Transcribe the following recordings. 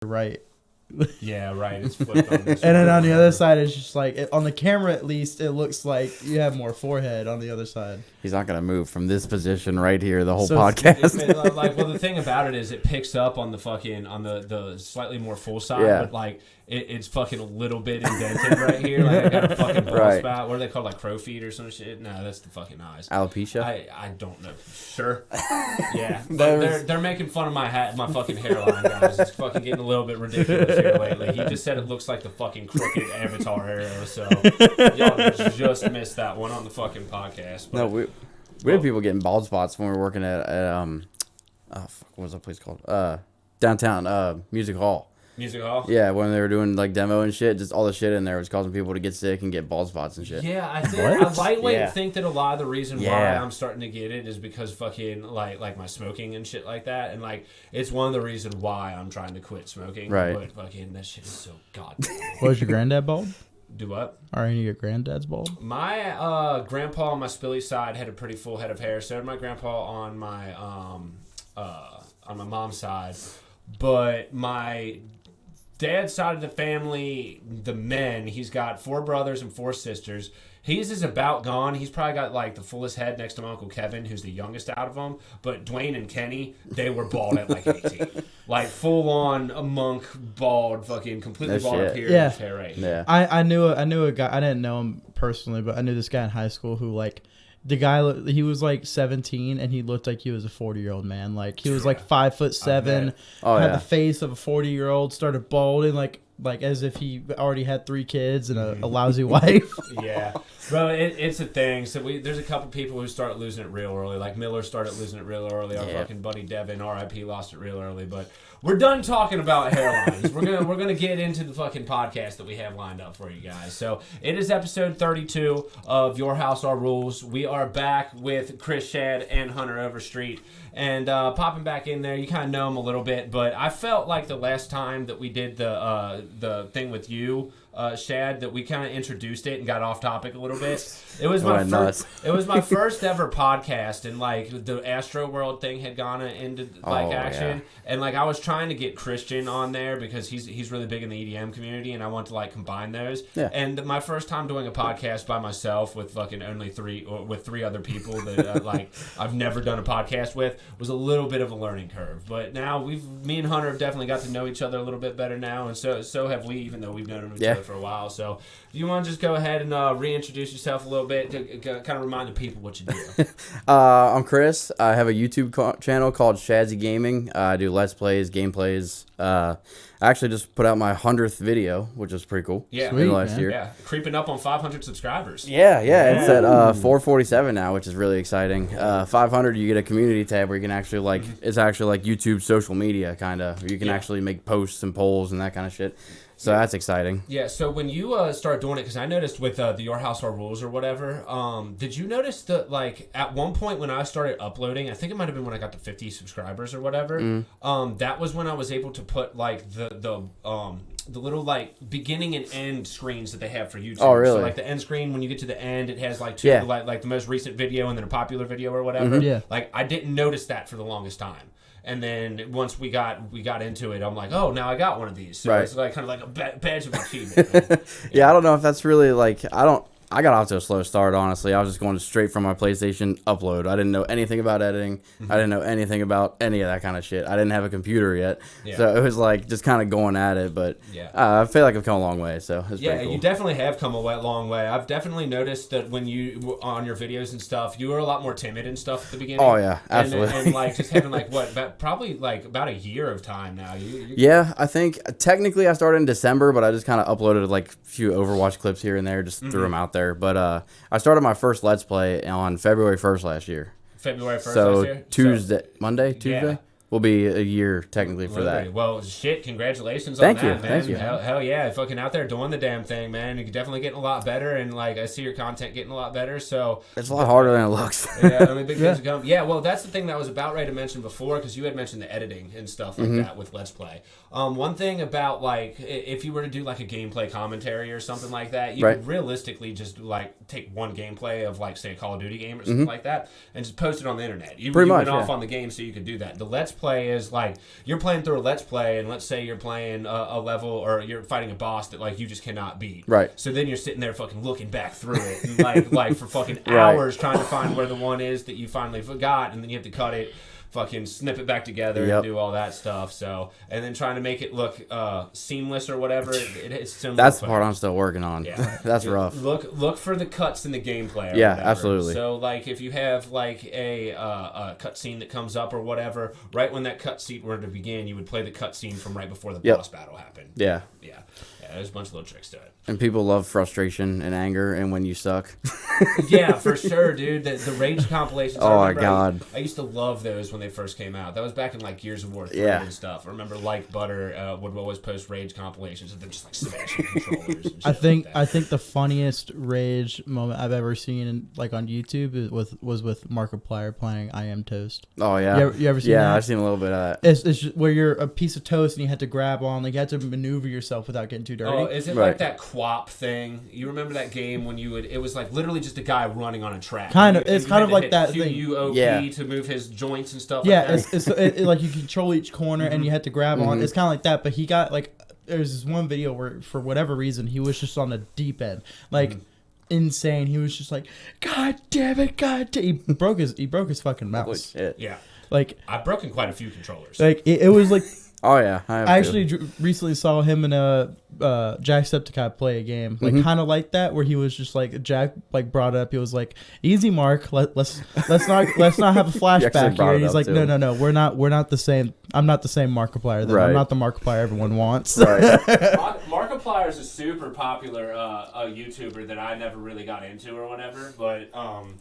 right. Yeah, right. It's flipped on this And then one. on the other side, it's just like on the camera. At least it looks like you have more forehead on the other side. He's not gonna move from this position right here the whole So podcast. Well, the thing about it is it picks up on the fucking on the slightly more full side, Yeah. but like it's fucking a little bit indented right here. Like I got a fucking bald Right. spot. What are they called? Like crow feet or some shit? No, that's the fucking eyes. Alopecia. I don't know. Sure. Yeah. They're making fun of my fucking hairline, guys. It's fucking getting a little bit ridiculous here lately. He just said it looks like the fucking crooked Avatar arrow, so y'all just missed that one on the fucking podcast. But, No, we had people getting bald spots when we were working at what was that place called? Downtown Music Hall. Music Hall? Yeah, when they were doing like demo and shit, just all the shit in there was causing people to get sick and get bald spots and shit. Yeah, I lightweight Yeah. think that a lot of the reason why Yeah. I'm starting to get it is because fucking like my smoking and shit like that, and like it's one of the reasons why I'm trying to quit smoking. Right. But fucking that shit is so goddamn. Was your granddad bald? Do what? Are any of your granddads bald? My grandpa on my Spilly side had a pretty full head of hair. So did my grandpa on my mom's side, but my dad's side of the family, the men, he's got 4 brothers and 4 sisters. His is about gone. He's probably got like the fullest head next to my Uncle Kevin, who's the youngest out of them. But Dwayne and Kenny, they were bald at like 18. Like full on a monk bald, fucking completely That bald shit. up here. Yeah. His hair right. Yeah. I knew a guy. I didn't know him personally, but I knew this guy in high school who like the guy. He was like 17 and he looked like he was a 40-year-old man. Like he was like 5'7", Oh, had yeah. the face of a 40-year-old. Started balding like as if he already had 3 kids and a lousy wife. Yeah, bro, it's a thing. So there's a couple people who start losing it real early. Like Miller started losing it real early. Our fucking buddy Devin, R.I.P., lost it real early. But we're done talking about hairlines. We're gonna get into the fucking podcast that we have lined up for you guys. So it is episode 32 of Your House Our Rules. We are back with Chris, Shad, and Hunter Overstreet. And popping back in there, you kind of know him a little bit, but I felt like the last time that we did the thing with you, Shad, that we kind of introduced it and got off topic a little bit. It was my first. It was my first ever podcast, and like the Astro World thing had gone into like action, yeah. and like I was trying to get Christian on there because he's really big in the EDM community, and I want to like combine those. Yeah. And my first time doing a podcast by myself with fucking only 3 other people that like I've never done a podcast with was a little bit of a learning curve. But now me and Hunter have definitely got to know each other a little bit better now, and so have we, even though we've known each other for a while. So if you want to just go ahead and reintroduce yourself a little bit to kind of remind the people what you do. I'm Chris. I have a YouTube channel called Shadzy Gaming. I do Let's Plays, gameplays. I actually just put out my 100th video, which is pretty cool. Yeah. Sweet, last man. year. Yeah, creeping up on 500 subscribers. Yeah, it's at 447 now, which is really exciting. 500, you get a community tab where you can actually like, it's actually like YouTube social media kind of. You can actually make posts and polls and that kind of shit. So that's exciting. Yeah, so when you start doing it, because I noticed with the Your House Our Rules or whatever, did you notice that, like, at one point when I started uploading, I think it might have been when I got to 50 subscribers or whatever, that was when I was able to put, like, the little, like, beginning and end screens that they have for YouTube. Oh, really? So, like, the end screen, when you get to the end, it has, like, 2, like the most recent video and then a popular video or whatever. Yeah. Like, I didn't notice that for the longest time. And then once we got into it, I'm like, oh, now I got one of these. So it's like kind of like a badge of achievement. Yeah, I don't know if that's really like, I got off to a slow start, honestly. I was just going straight from my PlayStation upload. I didn't know anything about editing. I didn't know anything about any of that kind of shit. I didn't have a computer yet. Yeah. So it was like just kind of going at it. But I feel like I've come a long way. So it's pretty cool. You definitely have come a long way. I've definitely noticed that when you on your videos and stuff, you were a lot more timid and stuff at the beginning. Oh, yeah, absolutely. And like just having like probably like about a year of time now. Yeah, I think technically I started in December, but I just kind of uploaded like a few Overwatch clips here and there, just threw them out there. But I started my first Let's Play on February 1st last year. February 1st so last year? Monday, Tuesday? Will be a year technically for that. Well, shit, congratulations on that, man. Thank you. Hell yeah, fucking out there doing the damn thing, man. You're definitely getting a lot better, and like I see your content getting a lot better, so it's a lot harder than it looks. Yeah, I mean, big things to come. Yeah, well, that's the thing that I was about ready to mention before, because you had mentioned the editing and stuff like that with Let's Play. One thing about, like, if you were to do, like, a gameplay commentary or something like that, you could realistically just, like, take one gameplay of, like, say, a Call of Duty game or something like that, and just post it on the internet. You went off on the game so you could do that. The Let's play is like you're playing through a let's play, and let's say you're playing a level or you're fighting a boss that like you just cannot beat. Right. So then you're sitting there fucking looking back through it, and like for fucking hours trying to find where the one is that you finally forgot, and then you have to cut it, fucking snip it back together and do all that stuff. So, and then trying to make it look seamless or whatever. It's similar. That's the part I'm still working on. Yeah. That's rough. Look for the cuts in the gameplay. Yeah, whatever. absolutely. So, like, if you have like a cutscene that comes up or whatever, right when that cutscene were to begin, you would play the cutscene from right before the boss battle happened. Yeah. Yeah. There's a bunch of little tricks to it. And people love frustration and anger and when you suck. Yeah, for sure, dude. The Rage compilations. Oh, my God. I used to love those when they first came out. That was back in, like, Gears of War 3 and stuff. I remember Like Butter would always post Rage compilations and then just, like, smashing controllers and shit I think the funniest Rage moment I've ever seen, like, on YouTube was with Markiplier playing I Am Toast. Oh, yeah. You ever seen that? Yeah, I've seen a little bit of that. It's just where you're a piece of toast and you had to grab on, like, you had to maneuver yourself without getting too dirty. Oh, is it like that Quap thing? You remember that game when you would? It was like literally just a guy running on a track. Kind of. It's kind of like that thing. QUOP to move his joints and stuff. Yeah, like that. it's like you control each corner and you had to grab on. It's kind of like that, but he got like there's this one video where for whatever reason he was just on the deep end, like insane. He was just like, God damn it, God damn. He broke his fucking mouse. Holy shit. Yeah. Like I've broken quite a few controllers. Like it was like. Oh yeah, I actually recently saw him and Jacksepticeye play a game, like kind of like that, where he was just like Jack like brought up. He was like, "Easy, Mark. Let's not have a flashback here." And he's like, "No, we're not the same. I'm not the same Markiplier. I'm not the Markiplier everyone wants." Right. Markiplier is a super popular YouTuber that I never really got into or whatever, but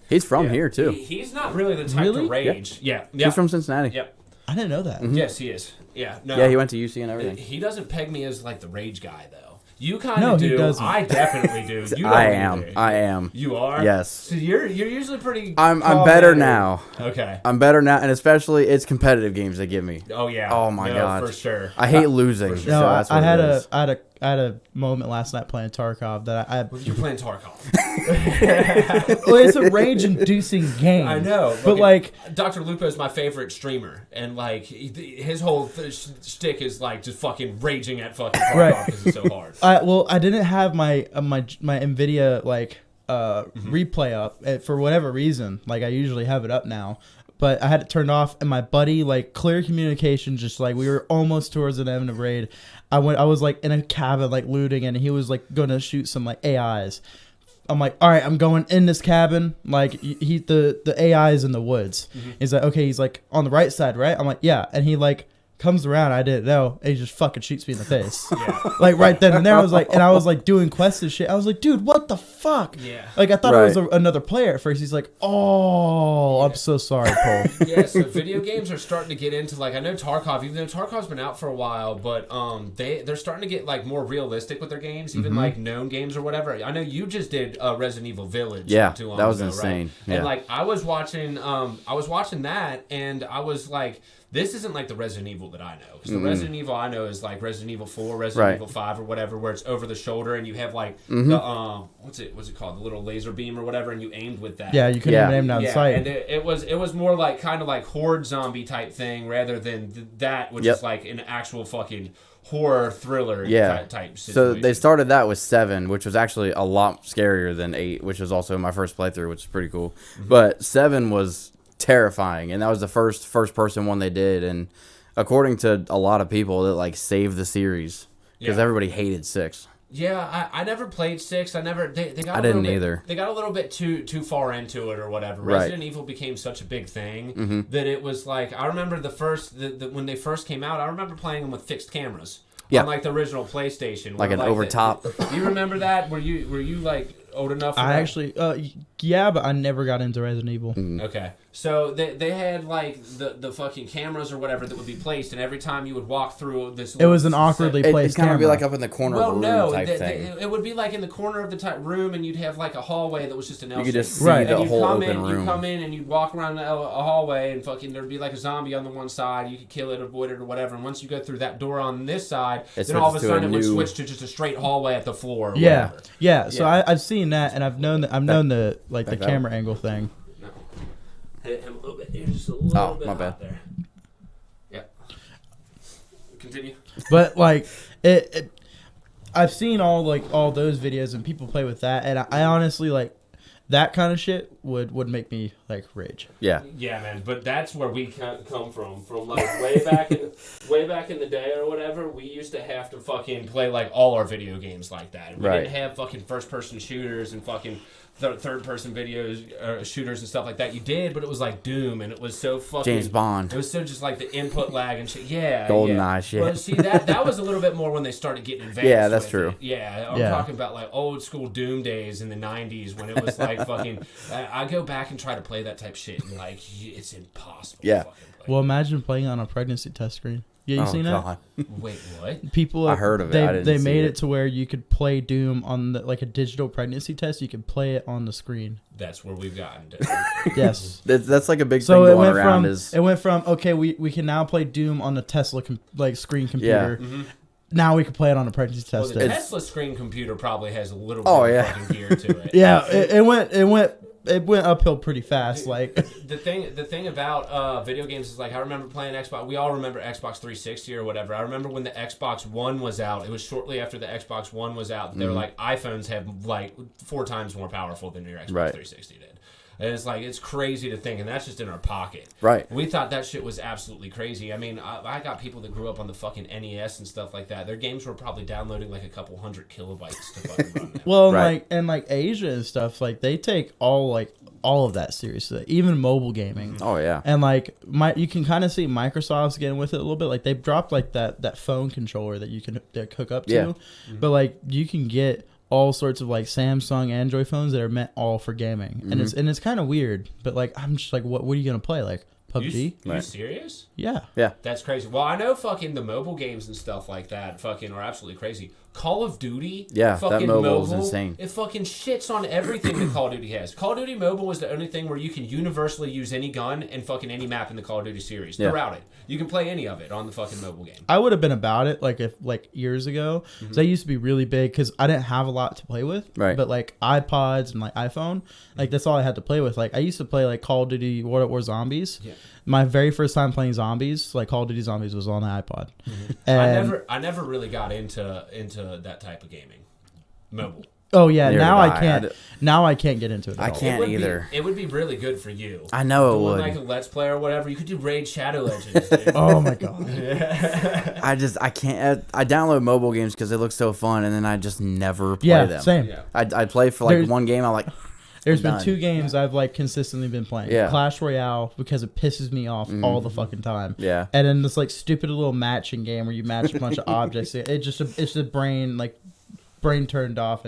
he's from here too. He's not really the type to rage. Yeah. He's from Cincinnati. Yep. I didn't know that. Yes, he is. Yeah. No. Yeah, he went to UC and everything. He doesn't peg me as like the rage guy though. You kind of do. He doesn't. I definitely do. You I am. You are? Yes. So you're usually pretty. I'm better now. Okay. I'm better now, and especially it's competitive games they give me. Oh yeah. Oh my god. For sure. I hate losing. Sure. No, So that's what I had a moment last night playing Tarkov that I You're playing Tarkov. well, it's a rage-inducing game. I know, but like Dr. Lupo is my favorite streamer, and like his whole shtick is like just fucking raging at fucking Tarkov because it's so hard. I didn't have my Nvidia like replay up for whatever reason. Like I usually have it up now. But I had it turned off, and my buddy, like, clear communication, just, like, we were almost towards an end of raid. I was, like, in a cabin, like, looting, and he was, like, going to shoot some, like, AIs. I'm like, all right, I'm going in this cabin. Like, the AI is in the woods. He's like, okay, he's, like, on the right side, right? I'm like, yeah. And he, like, comes around, I didn't know, and he just fucking shoots me in the face. Yeah. Like, right then and there, I was like, doing quests and shit. I was like, dude, what the fuck? Yeah. Like, I thought it was another player at first. He's like, oh, I'm so sorry, Paul. Yeah, so video games are starting to get into, like, I know Tarkov, even though Tarkov's been out for a while, but they're starting to get, like, more realistic with their games, even, like, known games or whatever. I know you just did Resident Evil Village not too long ago, that was insane. Right? Yeah. And, like, I was watching that, and I was like, this isn't like the Resident Evil that I know. Because the Resident Evil I know is like Resident Evil 4, Resident Evil 5 or whatever, where it's over the shoulder and you have like the, what's it called? The little laser beam or whatever, and you aimed with that. Yeah, you couldn't even aim down sight. And it was more like kind of like horde zombie type thing rather than that, which is like an actual fucking horror thriller type situation. So they started that with 7, which was actually a lot scarier than 8, which was also my first playthrough, which is pretty cool. But 7 was terrifying, and that was the first person one they did, and according to a lot of people that like saved the series because everybody hated 6. Yeah, I never played 6. They got I didn't either. They got a little bit too far into it or whatever. Resident Evil became such a big thing that it was like, I remember when they first came out, I remember playing them with fixed cameras. Yeah. On like the original PlayStation. Like an overtop. Do you remember that? Were you like old enough for that? Actually, yeah, but I never got into Resident Evil. Okay. So they had like the fucking cameras or whatever that would be placed, and every time you would walk through this, it was an awkwardly placed It'd kind camera. of be like up in the corner of a room type thing. It would be like in the corner of the type room, and you'd have like a hallway that was just an L shape. You could just see the whole open room. You'd come in and you'd walk around a hallway, and fucking there'd be like a zombie on the one side. You could kill it, avoid it, or whatever. And once you go through that door on this side, then all of a sudden it would switch to just a straight hallway at the floor. Or whatever. So I've seen that, and I've known the the camera angle thing. Hit him a little bit. Just a little bit my bad. out there. Continue. But like I've seen all those videos and people play with that, and I honestly like that kind of shit would make me like rage. Yeah. Yeah, man. But that's where we come from. From like way back in the day or whatever. We used to have to fucking play like all our video games like that. We didn't have fucking first person shooters and fucking third person videos, shooters and stuff like that. You did, but it was like Doom, and it was so fucking James Bond. It was so just like the input lag and shit. Yeah, GoldenEye shit. Well, see that was a little bit more when they started getting advanced. Yeah, that's with true. It. Yeah, I'm talking about like old school Doom days in the '90s when it was like fucking. I go back and try to play that type shit, and like it's impossible. Yeah. To fucking play. Well, imagine playing on a pregnancy test screen. Yeah, you seen that? Wait, what? People, I heard of it. They made it to where you could play Doom on like a digital pregnancy test. You could play it on the screen. That's where we've gotten to. Yes, that's like a big thing going around. It went from okay, we can now play Doom on the Tesla screen computer. Yeah. Mm-hmm. Now we can play it on a pregnancy test. Well, the Tesla screen computer probably has a little bit of fucking gear to it. Yeah, it went uphill pretty fast. Like the thing about video games is like I remember playing Xbox. We all remember Xbox 360 or whatever. I remember when the Xbox One was out. It was shortly after the Xbox One was out. They were like iPhones have like 4 times more powerful than your Xbox 360 did. And it's like, it's crazy to think, and that's just in our pocket. Right. We thought that shit was absolutely crazy. I mean, I got people that grew up on the fucking NES and stuff like that. Their games were probably downloading like a couple 100 kilobytes to fucking run them. Well, like Asia and stuff, like they take all of that seriously, even mobile gaming. Oh yeah. And like you can kind of see Microsoft's getting with it a little bit. Like they've dropped like that phone controller that you can hook up to. Yeah. Mm-hmm. But like you can get all sorts of like Samsung Android phones that are meant all for gaming, and it's kind of weird. But like I'm just like, what are you gonna play? Like PUBG? You serious? Yeah. That's crazy. Well, I know fucking the mobile games and stuff like that fucking are absolutely crazy. Call of Duty, fucking that mobile is insane. It fucking shits on everything that Call of Duty has. Call of Duty Mobile is the only thing where you can universally use any gun and fucking any map in the Call of Duty series throughout it. You can play any of it on the fucking mobile game. I would have been about it like years ago. Mm-hmm. So I used to be really big because I didn't have a lot to play with. Right. But like iPods and like iPhone, like that's all I had to play with. Like I used to play like Call of Duty World at War Zombies. Yeah. My very first time playing zombies, like Call of Duty Zombies, was on the iPod. Mm-hmm. And I never really got into that type of gaming. Mobile. Oh yeah, now I can't. Now I can't get into it. I can't either. It would be really good for you. I know it would. Like a Let's Play or whatever, you could do Raid Shadow Legends. Dude. Oh my god. I can't. I download mobile games because they look so fun, and then I just never play them. Same. Yeah. I play for like one game. I'm like. There's been 2 games I've like consistently been playing. Yeah. Clash Royale because it pisses me off all the fucking time. Yeah. And then this like stupid little matching game where you match a bunch of objects. It's the brain turned off.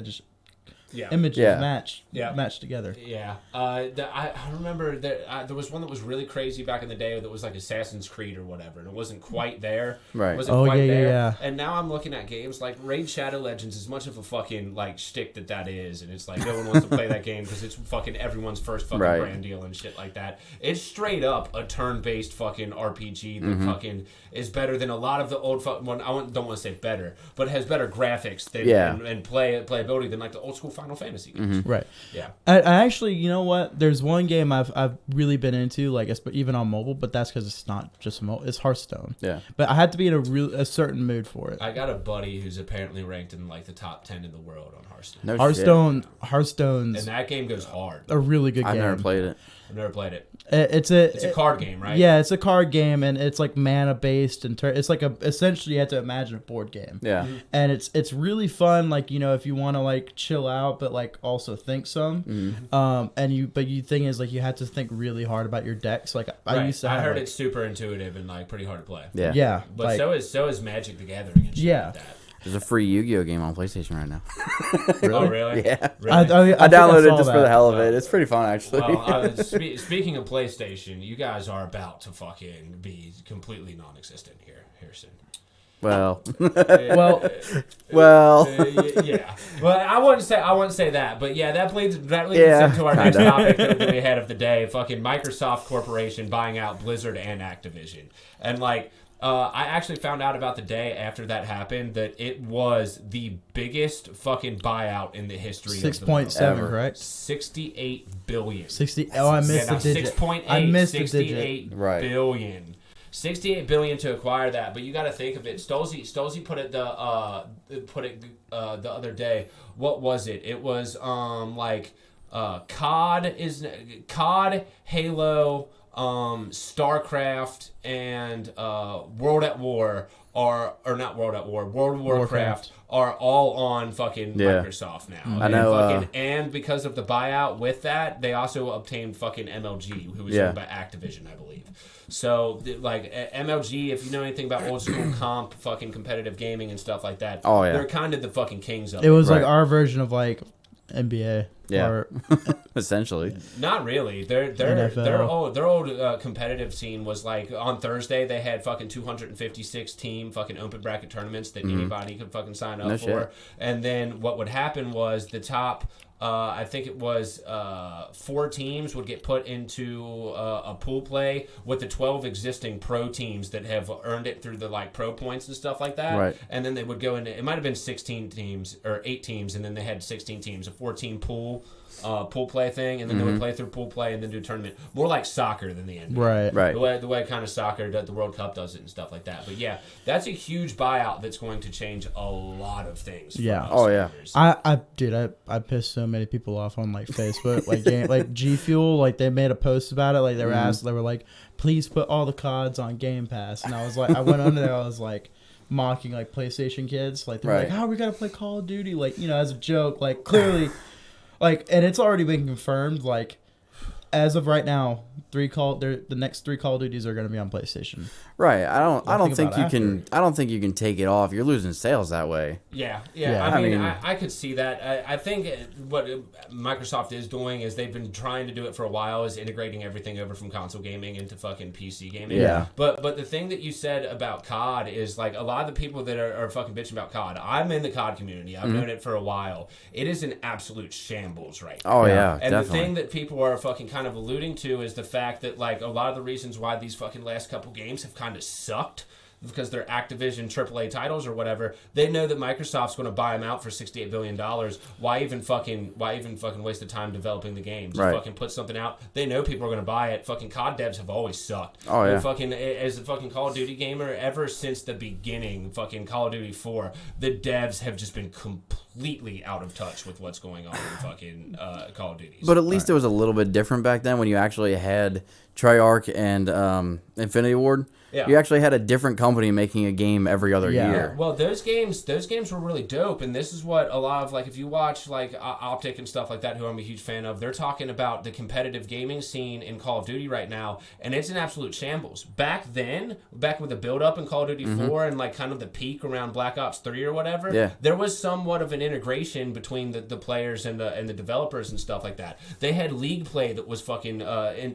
Images match together. Yeah. I remember that there was one that was really crazy back in the day that was like Assassin's Creed or whatever, and it wasn't quite there. Right. It wasn't quite there. Yeah. And now I'm looking at games like Raid Shadow Legends, as much of a fucking like shtick that is, and it's like no one wants to play that game because it's fucking everyone's first fucking brand deal and shit like that. It's straight up a turn-based fucking RPG that fucking is better than a lot of the old don't want to say better, but has better graphics than and playability than like the old school Final Fantasy games. Right. Yeah. I actually, you know what? There's one game I've really been into, like even on mobile, but that's because it's not just mobile. It's Hearthstone. Yeah. But I had to be in a certain mood for it. I got a buddy who's apparently ranked in like the top 10 in the world on Hearthstone. No Hearthstone's and that game goes hard. A really good game. I've never played it. I've never played it. It's a card game, right? Yeah, it's a card game, and it's like mana based, and it's like essentially you have to imagine a board game. Yeah, and it's really fun. Like if you want to like chill out, but like also think some. But you thing is like you have to think really hard about your decks. Like I used to. I heard it's super intuitive and like pretty hard to play. Yeah, yeah. But so is Magic the Gathering and shit like that. There's a free Yu-Gi-Oh game on PlayStation right now. Really? Oh, really? Yeah. Really? I downloaded it just for the hell of it. It's pretty fun, actually. Well, speaking of PlayStation, you guys are about to fucking be completely non-existent here soon. Well. Yeah. Well, I wouldn't say that, but yeah, that leads us into our next topic that we had of the day. Fucking Microsoft Corporation buying out Blizzard and Activision, and like. I actually found out about the day after that happened that it was the biggest fucking buyout in the history of the world. 6.7, correct? 68 billion. 60. Oh, I missed the digit. 6.8. I missed 68 the digit. billion. $68 billion to acquire that, but you got to think of it. Stolze put it the other day. What was it? It was COD, Halo, StarCraft, and World at War World of Warcraft are all on fucking Microsoft now. I know. And because of the buyout with that, they also obtained fucking MLG, who was owned by Activision, I believe. So, like, MLG, if you know anything about old school comp, fucking competitive gaming and stuff like that, they're kind of the fucking kings of it. It was like our version of, like, NBA. Yeah, or, essentially. Not really. Their old competitive scene was like on Thursday they had fucking 256 team fucking open bracket tournaments that anybody could fucking sign up for. Shit. And then what would happen was the top, I think it was 4 teams would get put into a pool play with the 12 existing pro teams that have earned it through the like pro points and stuff like that. Right. And then they would go into, it might have been 16 teams or 8 teams, and then they had 16 teams, a 14 pool play thing, and then they would play through pool play and then do a tournament. More like soccer than the NBA. Right. The way kind of soccer that the World Cup does it and stuff like that. But yeah, that's a huge buyout that's going to change a lot of things. Yeah. I pissed so many people off on like Facebook, like G Fuel, like they made a post about it, like they were asked, they were like, please put all the CODs on Game Pass, and I was like, I went under there, I was like mocking like PlayStation kids, like they're like, how we gotta play Call of Duty, like, you know, as a joke, like clearly. Like, and it's already been confirmed, like, as of right now, the next 3 Call of Duties are going to be on PlayStation. Right. I don't think you can take it off. You're losing sales that way. Yeah. I mean, I could see that. I think what Microsoft is doing is they've been trying to do it for a while, is integrating everything over from console gaming into fucking PC gaming. Yeah. But the thing that you said about COD is, like, a lot of the people that are fucking bitching about COD, I'm in the COD community. I've known it for a while. It is an absolute shambles right now. Oh, yeah, and definitely. the thing that people are fucking kind of alluding to is the fact that, like, a lot of the reasons why these fucking last couple games have kind of sucked because they're Activision AAA titles or whatever. They know that Microsoft's going to buy them out for $68 billion. Why even fucking waste the time developing the games? Just fucking put something out. They know people are going to buy it. Fucking COD devs have always sucked. Oh, yeah. Fucking, as a fucking Call of Duty gamer, ever since the beginning, fucking Call of Duty 4, the devs have just been completely out of touch with what's going on in fucking Call of Duty. But at least it was a little bit different back then when you actually had Treyarch and Infinity Ward. Yeah. You actually had a different company making a game every other year. Well, those games were really dope, and this is what a lot of, like, if you watch like Optic and stuff like that, who I'm a huge fan of, they're talking about the competitive gaming scene in Call of Duty right now, and it's an absolute shambles. Back with the build up in Call of Duty 4 and like kind of the peak around Black Ops 3 or whatever, there was somewhat of an integration between the players and the developers and stuff like that. They had League Play that was fucking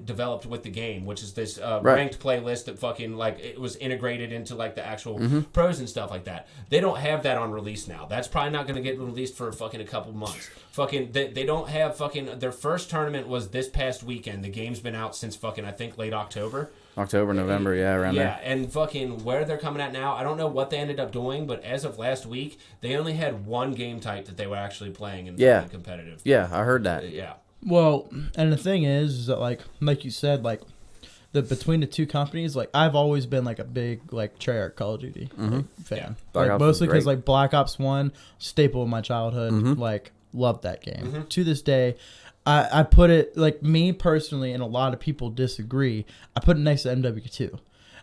developed with the game, which is this ranked playlist that fucking, like, it was integrated into like the actual pros and stuff like that. They don't have that on release now. That's probably not going to get released for fucking a couple months. Fucking they don't have fucking, their first tournament was this past weekend. The game's been out since fucking, I think, late October. November, around there. Yeah, and fucking where they're coming at now, I don't know what they ended up doing, but as of last week, they only had one game type that they were actually playing in competitive. Yeah, I heard that. Yeah. Well, and the thing is that like you said, like, between the two companies, like, I've always been like a big like Treyarch Call of Duty fan, like, mostly because like Black Ops 1, staple of my childhood, like, loved that game. To this day, I put it, like, me personally, and a lot of people disagree, I put it next to MW2.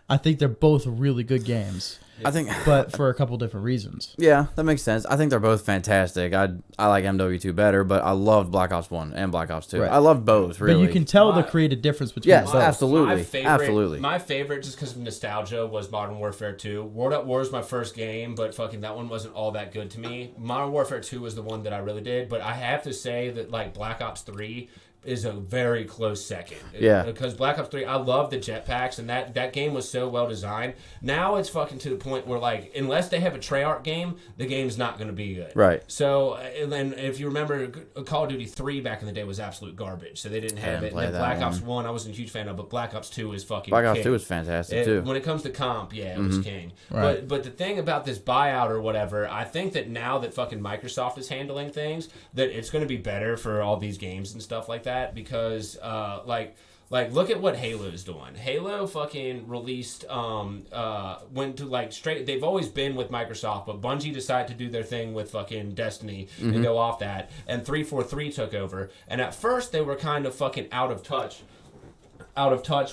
I think they're both really good games. I think, but for a couple different reasons. Yeah, that makes sense. I think they're both fantastic. I like MW2 better, but I loved Black Ops 1 and Black Ops 2. Right. I loved both, really. But you can tell the creative difference between both. Absolutely. My favorite, just because of nostalgia, was Modern Warfare 2. World at War is my first game, but fucking that one wasn't all that good to me. Modern Warfare 2 was the one that I really did, but I have to say that, like, Black Ops 3 is a very close second. Yeah. Because Black Ops 3, I love the jetpacks, and that game was so well designed. Now it's fucking to the point where, like, unless they have a Treyarch game, the game's not going to be good. Right. So, and then if you remember, Call of Duty 3 back in the day was absolute garbage, so they didn't have it. And Black Ops 1, I wasn't a huge fan of, but Black Ops 2 is fucking Black Ops king. 2 is fantastic, too. When it comes to comp, it was king. Right. But the thing about this buyout or whatever, I think that now that fucking Microsoft is handling things, that it's going to be better for all these games and stuff like that, because like Like, look at what Halo's doing. Halo fucking released, went to like straight. They've always been with Microsoft, but Bungie decided to do their thing with fucking Destiny and go off that. And 343 took over. And at first, they were kind of fucking out of touch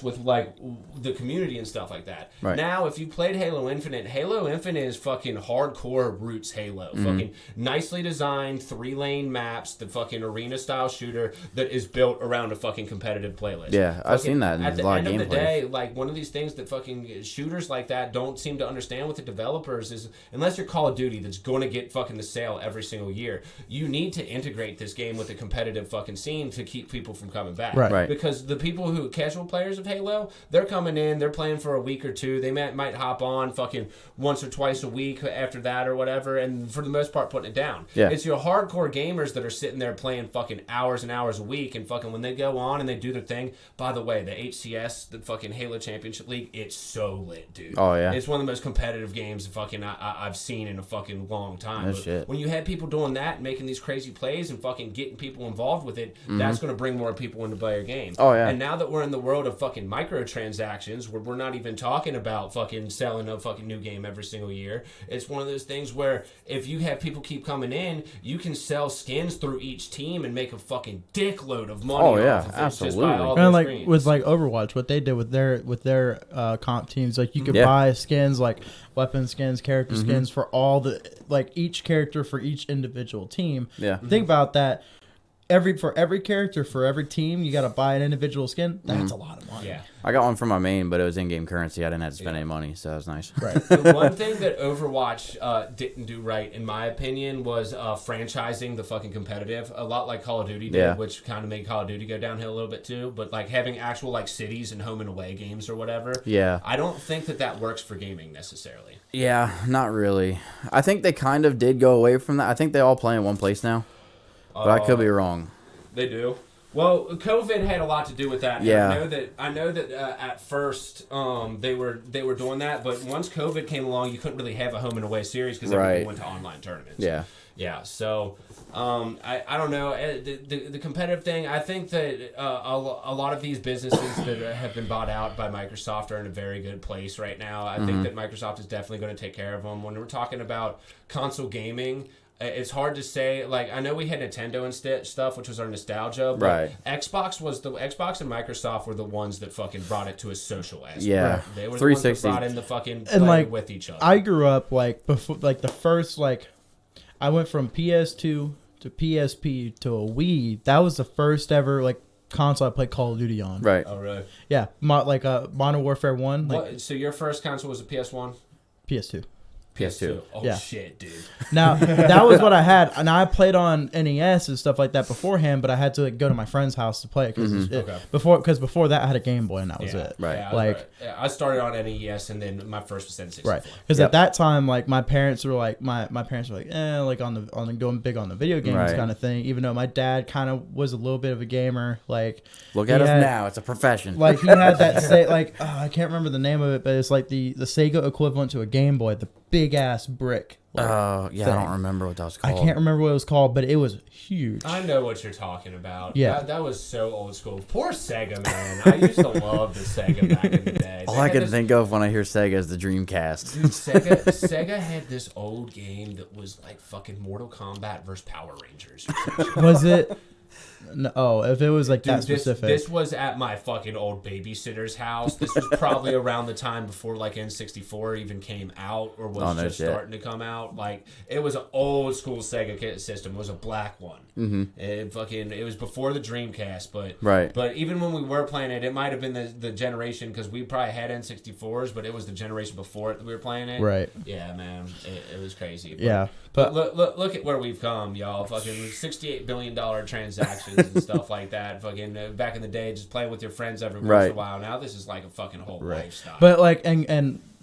with like the community and stuff like that. Right. Now, if you played Halo Infinite is fucking hardcore roots Halo. Fucking nicely designed 3-lane maps, the fucking arena style shooter that is built around a fucking competitive playlist. Yeah, I've seen that in a lot of gameplay. At the end of the day, like one of these things that fucking shooters like that don't seem to understand with the developers is unless you're Call of Duty that's going to get fucking the sale every single year, you need to integrate this game with a competitive fucking scene to keep people from coming back. Right. Because the people who casual players of Halo, they're coming in, they're playing for a week or two, they might hop on fucking once or twice a week after that or whatever, and for the most part putting it down. Yeah. It's your hardcore gamers that are sitting there playing fucking hours and hours a week, and fucking when they go on and they do their thing, by the way, the HCS, the fucking Halo Championship League, it's so lit, dude. Oh, yeah. It's one of the most competitive games fucking I've seen in a fucking long time. No shit. When you have people doing that and making these crazy plays and fucking getting people involved with it, that's going to bring more people into play your game. Oh, yeah. And now that we're in the world of fucking microtransactions, where we're not even talking about fucking selling a fucking new game every single year, it's one of those things where if you have people keep coming in, you can sell skins through each team and make a fucking dickload of money. Oh, yeah, off of it absolutely. Just by all And those like screens. with like Overwatch, what they did with their comp teams, like you could buy skins like weapon skins, character skins for all the like each character for each individual team. Yeah. Think about that. For every character, for every team, you got to buy an individual skin. That's a lot of money. Yeah. I got one for my main, but it was in-game currency. I didn't have to spend any money, so that was nice. Right. The one thing that Overwatch didn't do right, in my opinion, was franchising the fucking competitive. A lot like Call of Duty did, which kind of made Call of Duty go downhill a little bit too. But like having actual like cities and home and away games or whatever. Yeah. I don't think that works for gaming necessarily. Yeah, not really. I think they kind of did go away from that. I think they all play in one place now. But I could be wrong. They do. Well, COVID had a lot to do with that. Yeah. I know that at first they were doing that, but once COVID came along, you couldn't really have a home and away series because everyone went to online tournaments. Yeah. Yeah. So I don't know the competitive thing. I think that a lot of these businesses that have been bought out by Microsoft are in a very good place right now. I think that Microsoft is definitely going to take care of them. When we're talking about console gaming, it's hard to say. Like, I know we had Nintendo and stuff, which was our nostalgia, but Xbox and Microsoft were the ones that fucking brought it to a social aspect. Yeah, They were 360. the ones that brought in the fucking And play like with each other. I grew up like before, like the first like I went from PS2 to PSP to a Wii. That was the first ever like console I played Call of Duty on. Right. Oh, really? Yeah, Modern Warfare 1. Like, So your first console was a PS1? PS2. PS2. Oh, Yeah. shit, dude. Now, that was what I had. And I played on NES and stuff like that beforehand, but I had to like, go to my friend's house to play it. Because before that, I had a Game Boy, and that was it. Right. Yeah, I started on NES, and then my first was N64. Right. Because at that time, like, my parents were like, like, on the going big on the video games kind of thing, even though my dad kind of was a little bit of a gamer. Like, look at us now. It's a profession. Like, he had that, I can't remember the name of it, but it's like the Sega equivalent to a Game Boy, the big ass brick. Oh, yeah, thing. I don't remember what that was called. I can't remember what it was called, but it was huge. I know what you're talking about. Yeah. That was so old school. Poor Sega, man. I used to love the Sega back in the day. All I can think of when I hear Sega is the Dreamcast. Dude, Sega had this old game that was like fucking Mortal Kombat versus Power Rangers. Was it? No, if it was like Dude, that specific. This was at my fucking old babysitter's house. This was probably around the time before like N64 even came out or was just starting to come out. Like, it was an old school Sega system. It was a black one. It was before the Dreamcast, but even when we were playing it, it might have been the generation, because we probably had N64s, but it was the generation before it that we were playing it. Right. Yeah, man, it was crazy. But look at where we've come, y'all. Fucking $68 billion transactions and stuff like that. Fucking back in the day, just playing with your friends every once in a while. Now this is like a fucking whole lifestyle. But like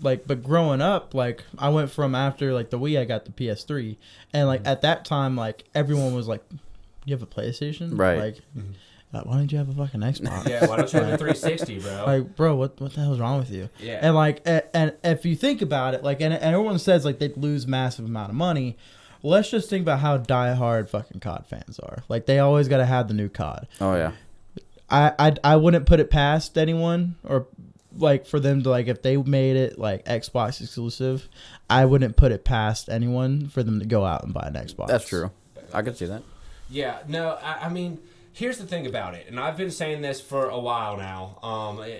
but growing up, like, I went from after like the Wii, I got the PS3, and like at that time, like, everyone was like, "You have a PlayStation?" Right. Like, why don't you have a fucking Xbox? Yeah, why don't you have a 360, bro? Like, bro, what the hell's wrong with you? Yeah. And like, and if you think about it, like, and everyone says like they'd lose massive amount of money. Let's just think about how diehard fucking COD fans are. Like, they always got to have the new COD. Oh, yeah. I wouldn't put it past anyone, or like for them to, like, if they made it like Xbox exclusive, I wouldn't put it past anyone for them to go out and buy an Xbox. That's true. I could see that. Yeah, no, I mean, here's the thing about it, and I've been saying this for a while now.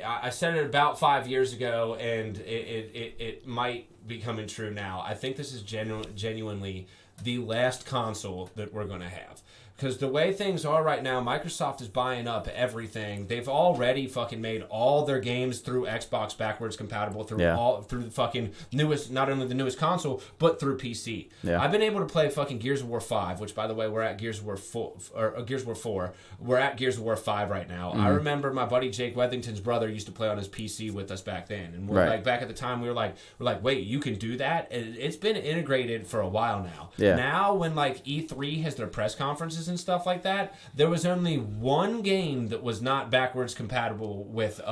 I said it about 5 years ago, and it might be coming true now. I think this is genuinely the last console that we're going to have. Because the way things are right now, Microsoft is buying up everything. They've already fucking made all their games through Xbox backwards compatible through the fucking newest, not only the newest console, but through PC. Yeah. I've been able to play fucking Gears of War 5, which, by the way, we're at Gears of War 4. We're at Gears of War 5 right now. I remember my buddy Jake Wethington's brother used to play on his PC with us back then, and we're like, back at the time, we were like, wait, you can do that? And it's been integrated for a while now. Yeah. Now, when like E3 has their press conferences and stuff like that, there was only one game that was not backwards compatible with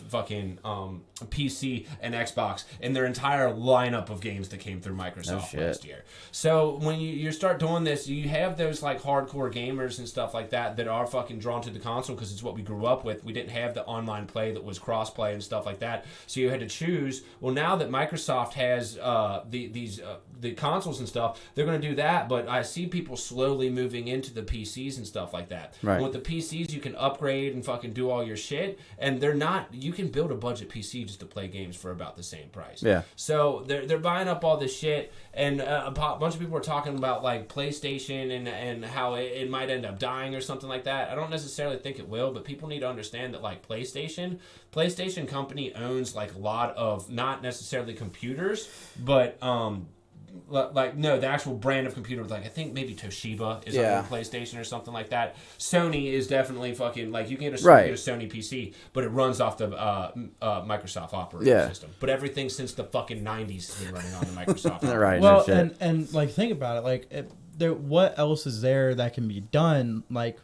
fucking PC and Xbox in their entire lineup of games that came through Microsoft last year. So when you start doing this, you have those like hardcore gamers and stuff like that are fucking drawn to the console because it's what we grew up with. We didn't have the online play that was cross-play and stuff like that, so you had to choose. Well, now that Microsoft has the consoles and stuff, they're going to do that, but I see people slowly moving into the PCs and stuff like that. Right. And with the PCs, you can upgrade and fucking do all your shit, and they're not. You can build a budget PC just to play games for about the same price. Yeah. So they're buying up all this shit, and a bunch of people are talking about like PlayStation and how it might end up dying or something like that. I don't necessarily think it will, but people need to understand that like PlayStation company owns like a lot of not necessarily computers, but the actual brand of computer, like I think maybe Toshiba is on PlayStation or something like that. Sony is definitely fucking like you can get a Sony PC, but it runs off the Microsoft operating system. But everything since the fucking 90s has been running on the Microsoft. Right. Well, and like think about it, like what else is there that can be done? Like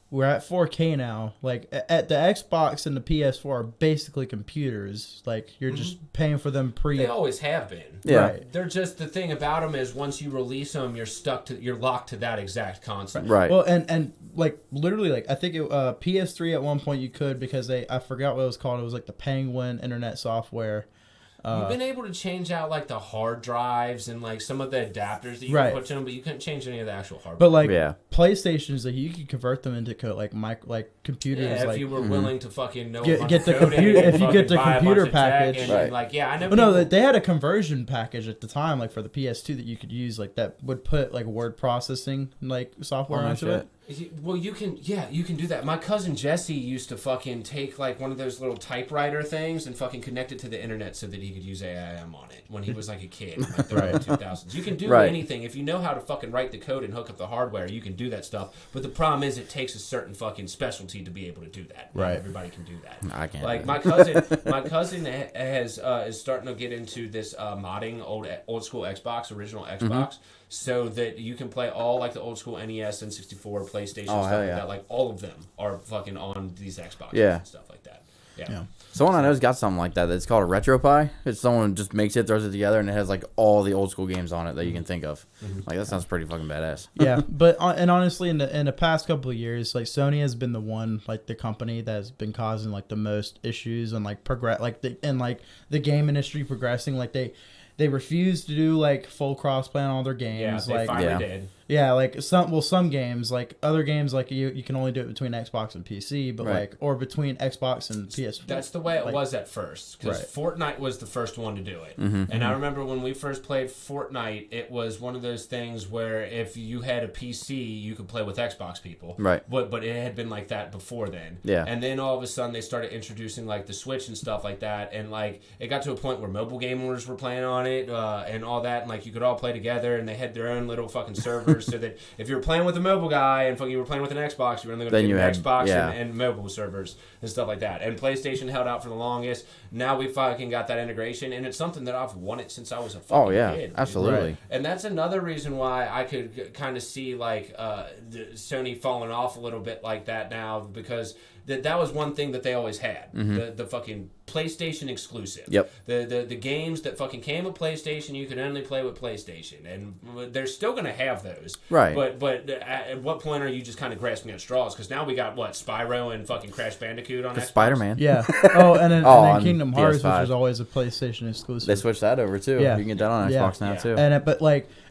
we're at 4K now. Like at the Xbox and the PS4 are basically computers. Like you're just paying for them They always have been. Yeah. Right. They're just the thing about them is once you release them, you're locked to that exact console. Right. Well, and like literally, like I think PS3 at one point you could because I forgot what it was called. It was like the Penguin Internet Software. You've been able to change out like the hard drives and like some of the adapters that you can put to them, but you couldn't change any of the actual hardware. But like PlayStations, like you could convert them into computers. Yeah, if like, you were willing to fucking know get the computer, if you get the computer package, and like I know. But no, they had a conversion package at the time, like for the PS2 that you could use, like that would put like word processing like software onto it. Well, you can do that. My cousin Jesse used to fucking take like one of those little typewriter things and fucking connect it to the internet so that he could use AIM on it when he was like a kid in like the early 2000s. You can do anything. If you know how to fucking write the code and hook up the hardware, you can do that stuff. But the problem is it takes a certain fucking specialty to be able to do that. Not everybody can do that. I can't. Like my cousin has is starting to get into this modding old school Xbox, original Xbox. So that you can play all like the old school NES, N64, PlayStation, stuff like that. Like all of them are fucking on these Xboxes and stuff like that. Yeah. Someone I know's got something like that. It's called a RetroPie. It's someone just makes it, throws it together, and it has like all the old school games on it that you can think of. Like that sounds pretty fucking badass. Yeah, but and honestly, in the past couple of years, like Sony has been the one, like the company that has been causing like the most issues and like the game industry progressing. Like they refuse to do like full crossplay on all their games. Yeah, they finally did. Yeah, like some games, like other games, like you can only do it between Xbox and PC, but like or between Xbox and PS4. That's the way it was at first, because Fortnite was the first one to do it. And I remember when we first played Fortnite, it was one of those things where if you had a PC, you could play with Xbox people. Right. But it had been like that before then. Yeah. And then all of a sudden they started introducing like the Switch and stuff like that, and like it got to a point where mobile gamers were playing on it and all that, and like you could all play together, and they had their own little fucking servers. So that if you were playing with a mobile guy and you were playing with an Xbox, you were only going to get Xbox and mobile servers and stuff like that. And PlayStation held out for the longest. Now we fucking got that integration, and it's something that I've wanted since I was a fucking kid. Absolutely. Right? And that's another reason why I could kind of see like Sony falling off a little bit like that now, because that was one thing that they always had. The fucking PlayStation exclusive. Yep. The games that fucking came with PlayStation, you could only play with PlayStation, and they're still gonna have those. Right. But at what point are you just kind of grasping at straws? Because now we got what, Spyro and fucking Crash Bandicoot on Xbox? Spider-Man. Yeah. Oh, and then Kingdom Hearts, PS5. which was always a PlayStation exclusive. They switched that over too. Yeah. You can get that on Xbox now too.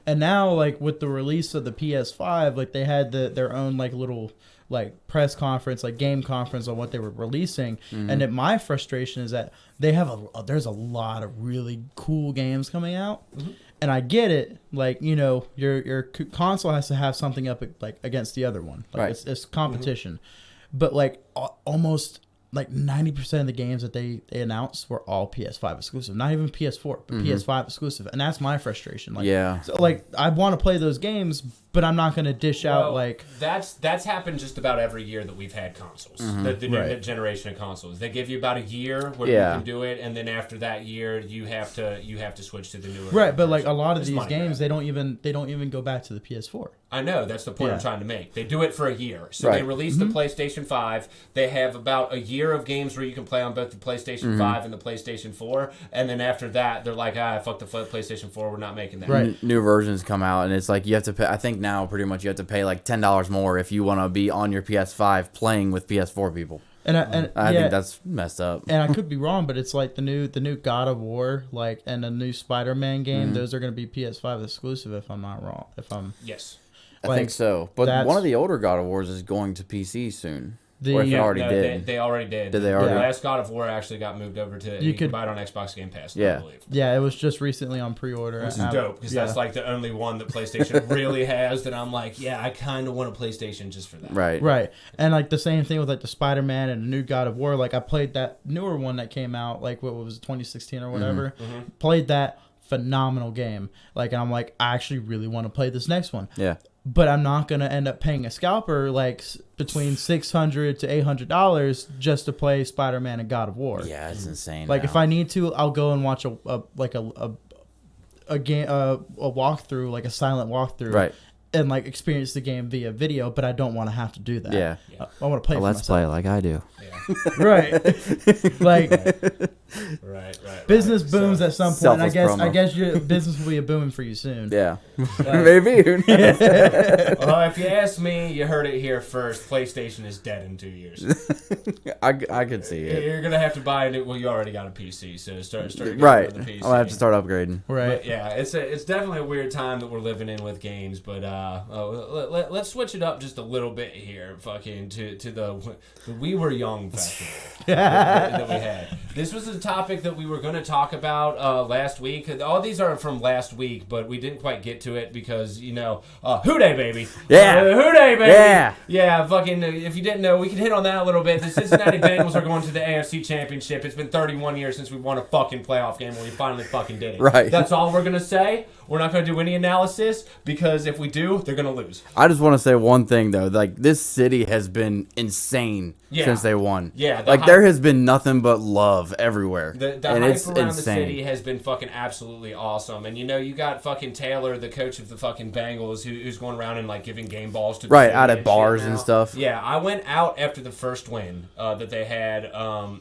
And now like with the release of the PS5, like they had their own like little like press conference, like game conference on what they were releasing. And then my frustration is that they have there's a lot of really cool games coming out. And I get it, like, you know, your console has to have something up like against the other one. Like it's competition. But like almost like 90% of the games that they announced were all PS5 exclusive, not even PS4, but PS5 exclusive, and that's my frustration. Like, so like I want to play those games, but I'm not going to dish out like that's happened just about every year that we've had consoles. The new generation of consoles, they give you about a year where you can do it, and then after that year, you have to switch to the newer. Right, but like a lot of these games, they don't even go back to the PS4. I know, that's the point I'm trying to make. They do it for a year. So they release the PlayStation 5. They have about a year of games where you can play on both the PlayStation 5 and the PlayStation 4. And then after that, they're like, fuck the PlayStation 4. We're not making that. Right. New versions come out, and it's like you have to pay. I think now pretty much you have to pay like $10 more if you want to be on your PS5 playing with PS4 people. And I think that's messed up. And I could be wrong, but it's like the new God of War, like, and the new Spider-Man game. Those are going to be PS5 exclusive, if I'm not wrong. Yes. I think so. But one of the older God of Wars is going to PC soon. Or if it already did. They already did. Did they already? The last God of War actually got moved over to... You could buy it on Xbox Game Pass, I believe. Yeah, it was just recently on pre-order. Which is dope, because that's like the only one that PlayStation really has that I'm like, I kind of want a PlayStation just for that. Right. And like the same thing with like the Spider-Man and the new God of War. Like I played that newer one that came out, like what was it, 2016 or whatever. Played that. Phenomenal game. Like, and I'm like, I actually really want to play this next one. Yeah. But I'm not gonna end up paying a scalper like between $600 to $800 just to play Spider-Man and God of War. Yeah, it's insane. Like if I need to, I'll go and watch a game, a walkthrough, like a silent walkthrough, right, and like experience the game via video. But I don't want to have to do that. Yeah, I want to play. Let's play like I do. Yeah. Right. Like. Right. Business booms at some point. I guess your business will be booming for you soon. Yeah, maybe. Well, if you ask me, you heard it here first. PlayStation is dead in 2 years. I could see it. You're gonna have to buy a new. Well, you already got a PC, so start right. with the PC. I'll have to start upgrading. Right. But yeah, it's definitely a weird time that we're living in with games. But let's switch it up just a little bit here, fucking to the We Were Young festival that we had. This was a topic that we were going to talk about last week. All these are from last week, but we didn't quite get to it because, Who Day, baby. Yeah. Who Day, baby. Yeah. Yeah, fucking, if you didn't know, we could hit on that a little bit. The Cincinnati Bengals are going to the AFC Championship. It's been 31 years since we won a fucking playoff game when we finally fucking did it. Right. That's all we're going to say. We're not going to do any analysis because if we do, they're going to lose. I just want to say one thing, though. Like, this city has been insane since they won. Yeah. There has been nothing but love everywhere. The hype around the city has been fucking absolutely awesome. And, you got fucking Taylor, the coach of the fucking Bengals, who's going around and, like, giving game balls to the city out at bars and stuff. Yeah, I went out after the first win that they had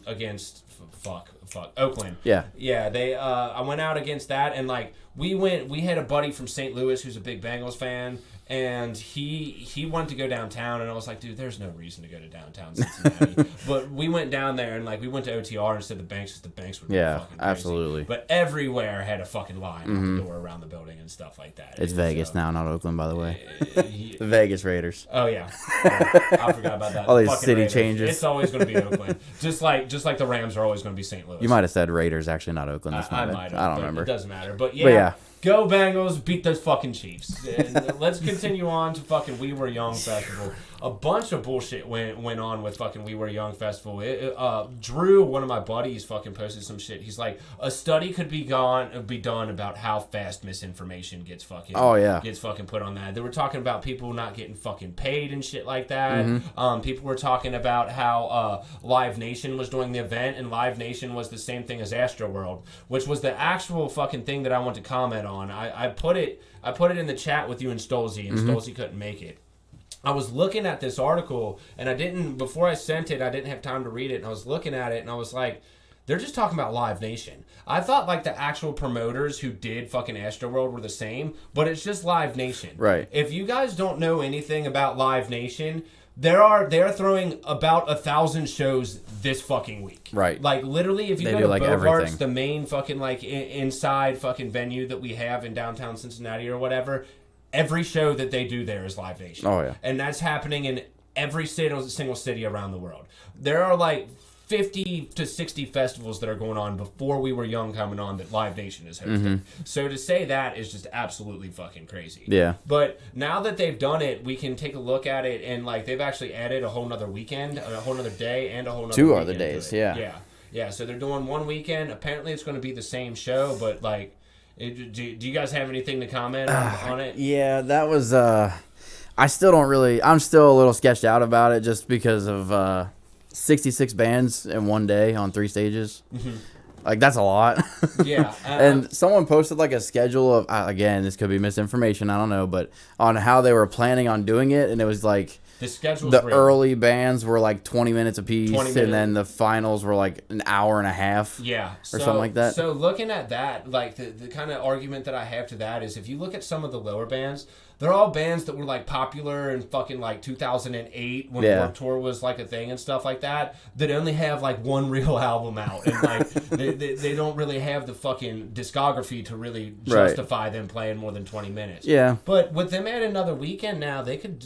against... Fuck, Oakland. Yeah. Yeah, I went out against that, and, like, we had a buddy from St. Louis who's a big Bengals fan, and he wanted to go downtown, and I was like, dude, there's no reason to go to downtown Cincinnati. But we went down there, and like we went to OTR and said the banks would be fucking crazy. Absolutely. But everywhere had a fucking line on the door around the building and stuff like that. It's Vegas now, not Oakland, by the way. The Vegas Raiders. Oh yeah, I forgot about that. All these fucking city Raiders. changes. It's always going to be Oakland, just like the Rams are always going to be St. Louis. You might have said Raiders, actually, not Oakland. That's I might have. I don't remember. It doesn't matter. But yeah. Go Bengals, beat those fucking Chiefs. And let's continue on to fucking We Were Young Festival. A bunch of bullshit went on with fucking We Were Young Festival. Drew, one of my buddies, fucking posted some shit. He's like, a study could be done about how fast misinformation gets fucking put on that. They were talking about people not getting fucking paid and shit like that. People were talking about how Live Nation was doing the event, and Live Nation was the same thing as Astroworld, which was the actual fucking thing that I want to comment on. I put it in the chat with you and Stolzy, and Stolzy couldn't make it. I was looking at this article, and before I sent it, I didn't have time to read it, and I was looking at it, and I was like, they're just talking about Live Nation. I thought like the actual promoters who did fucking Astroworld were the same, but it's just Live Nation. Right. If you guys don't know anything about Live Nation, they're throwing about 1,000 shows this fucking week. Right. Like literally, if you They go do, to like, Bogart's, everything. the main fucking like inside fucking venue that we have in downtown Cincinnati or whatever, every show that they do there is Live Nation. Oh, yeah. And that's happening in every single city around the world. There are like 50 to 60 festivals that are going on before we were young coming on that Live Nation is hosting. So to say that is just absolutely fucking crazy. Yeah. But now that they've done it, we can take a look at it, and like they've actually added a whole nother weekend, a whole nother day, and a whole nother 2 weekend other to days, it. yeah. Yeah, so they're doing one weekend. Apparently it's going to be the same show, but like, do you guys have anything to comment on it? Yeah, that was, I still don't really, I'm still a little sketched out about it just because of 66 bands in one day on 3 stages. Like, that's a lot. Yeah. And someone posted like a schedule of, again, this could be misinformation, I don't know, but on how they were planning on doing it, and it was like, the schedule's the real. early bands were like 20 minutes apiece, 20 minutes. and then the finals were like an hour and a half. Yeah. Or something like that. So looking at that, like the kind of argument that I have to that is if you look at some of the lower bands, they're all bands that were like popular in fucking like 2008 when Warped Tour was like a thing and stuff like that only have like one real album out, and like they don't really have the fucking discography to really justify them playing more than 20 minutes. Yeah. But with them adding another weekend now, they could,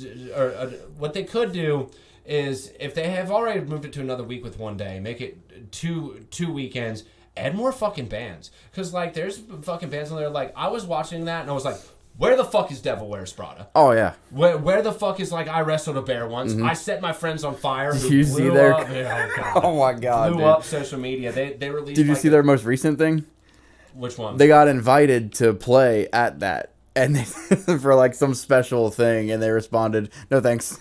what they could do is if they have already moved it to another week with one day, make it two weekends, add more fucking bands. Because like there's fucking bands on there, like I was watching that and I was like, where the fuck is Devil Wears Prada? Oh, yeah. Where the fuck is like I Wrestled a Bear Once? I set my friends on fire. Did you see their... Oh, my God, blew up social media. They released. Did you see their most recent thing? Which one? They got invited to play at that, and they, for like some special thing, and they responded, "No thanks."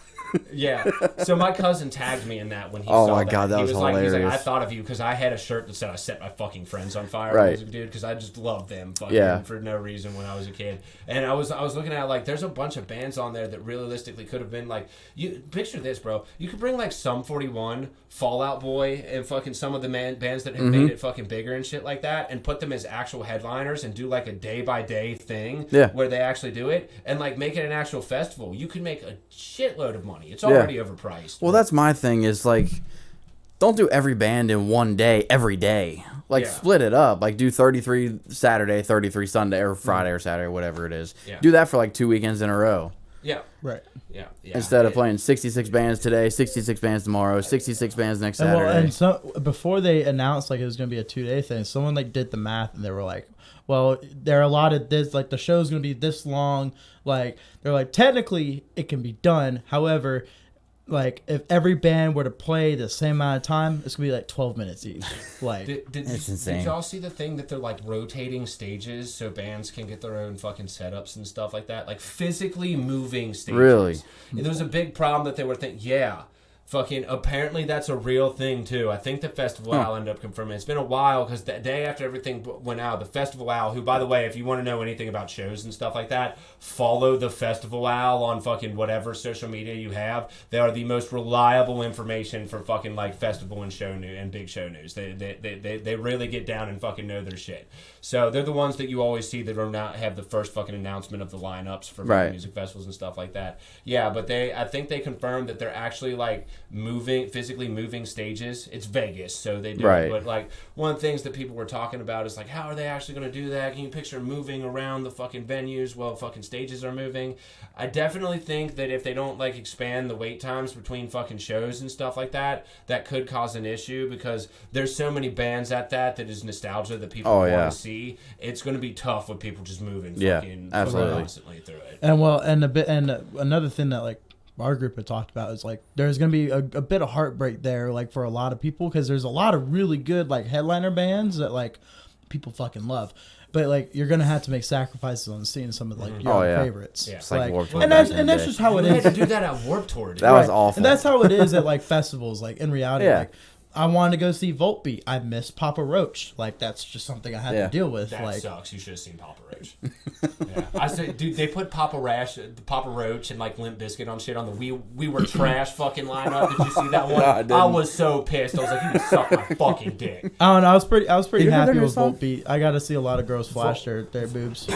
Yeah. So my cousin tagged me in that when he saw that. Oh my God, that was hilarious. hilarious. I thought of you because I had a shirt that said I set my fucking friends on fire. Right. Dude, because I just loved them fucking for no reason when I was a kid. And I was looking at like there's a bunch of bands on there that realistically could have been like, you picture this, bro. You could bring like Sum 41, Fallout Boy, and fucking some of the bands that have made it fucking bigger and shit like that, and put them as actual headliners and do like a day by day thing where they actually do it and like make it an actual festival. You could make a shitload of money. It's already overpriced. Well, that's my thing is like, don't do every band in one day every day. Like split it up. Like do 33 Saturday, 33 Sunday, or Friday or Saturday, whatever it is. Yeah. Do that for like 2 weekends in a row. Yeah. Right. Yeah. Instead of playing 66 bands today, 66 bands tomorrow, 66 bands next Saturday. And so before they announced like it was gonna be a 2-day thing, someone like did the math and they were like, well, they're allotted this, like the show's gonna be this long. Like they're like technically it can be done. However, like if every band were to play the same amount of time, it's gonna be like 12 minutes each. Like it's insane. Did y'all see the thing that they're like rotating stages so bands can get their own fucking setups and stuff like that? Like physically moving stages. Really? And there was a big problem that they were thinking, fucking apparently that's a real thing too. I think the Festival Owl ended up confirming. It's been a while because the day after everything went out, the Festival Owl, who by the way, if you want to know anything about shows and stuff like that, follow the Festival Owl on fucking whatever social media you have. They are the most reliable information for fucking like festival and show news and big show news. They really get down and fucking know their shit. So they're the ones that you always see that are not have the first fucking announcement of the lineups for music festivals and stuff like that. Yeah, but I think they confirmed that they're actually like physically moving stages. It's Vegas, so they do it. But like one of the things that people were talking about is like, how are they actually going to do that? Can you picture moving around the fucking venues while fucking stages are moving? I definitely think that if they don't like expand the wait times between fucking shows and stuff like that, that could cause an issue because there's so many bands at that is nostalgia that people want to see. It's going to be tough with people just moving fucking constantly through it. And another thing that like our group had talked about is like there's gonna be a bit of heartbreak there, like for a lot of people, because there's a lot of really good like headliner bands that like people fucking love, but like you're gonna have to make sacrifices on seeing some of like your favorites. It's like Warped Tour and that's just how it is. You had to do that at Warped Tour. That was awful. And that's how it is at like festivals. Like in reality, like I wanted to go see Voltbeat. I missed Papa Roach. Like, that's just something I had to deal with. That like, sucks. You should have seen Papa Roach. Yeah. I said, dude, they put Papa Roach and like Limp Bizkit on shit on the We Were Trash fucking lineup. Did you see that one? No, I was so pissed. I was like, you can suck my fucking dick. I don't know. I was pretty You heard happy their with song? Voltbeat. I got to see a lot of girls flash their boobs.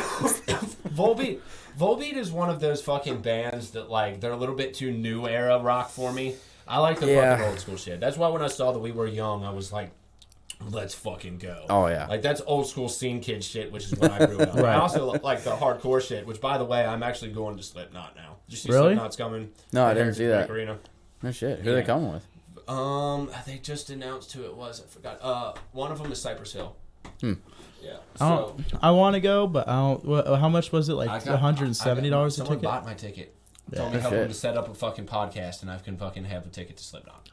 Volbeat is one of those fucking bands that like they're a little bit too new era rock for me. I like the fucking old school shit. That's why when I saw that We Were Young, I was like, let's fucking go. Oh, yeah. Like, that's old school scene kid shit, which is what I grew up on. Right. I also like the hardcore shit, which, by the way, I'm actually going to Slipknot now. Did you see Really? Slipknot's coming? No, I didn't see that. Arena. No shit. Who are they coming with? They just announced who it was. I forgot. One of them is Cypress Hill. Yeah. I want to go, but I don't. How much was it? Like $170 a Someone ticket? bought my ticket. Yeah. Told me help them to set up a fucking podcast, and I can fucking have a ticket to Slipknot.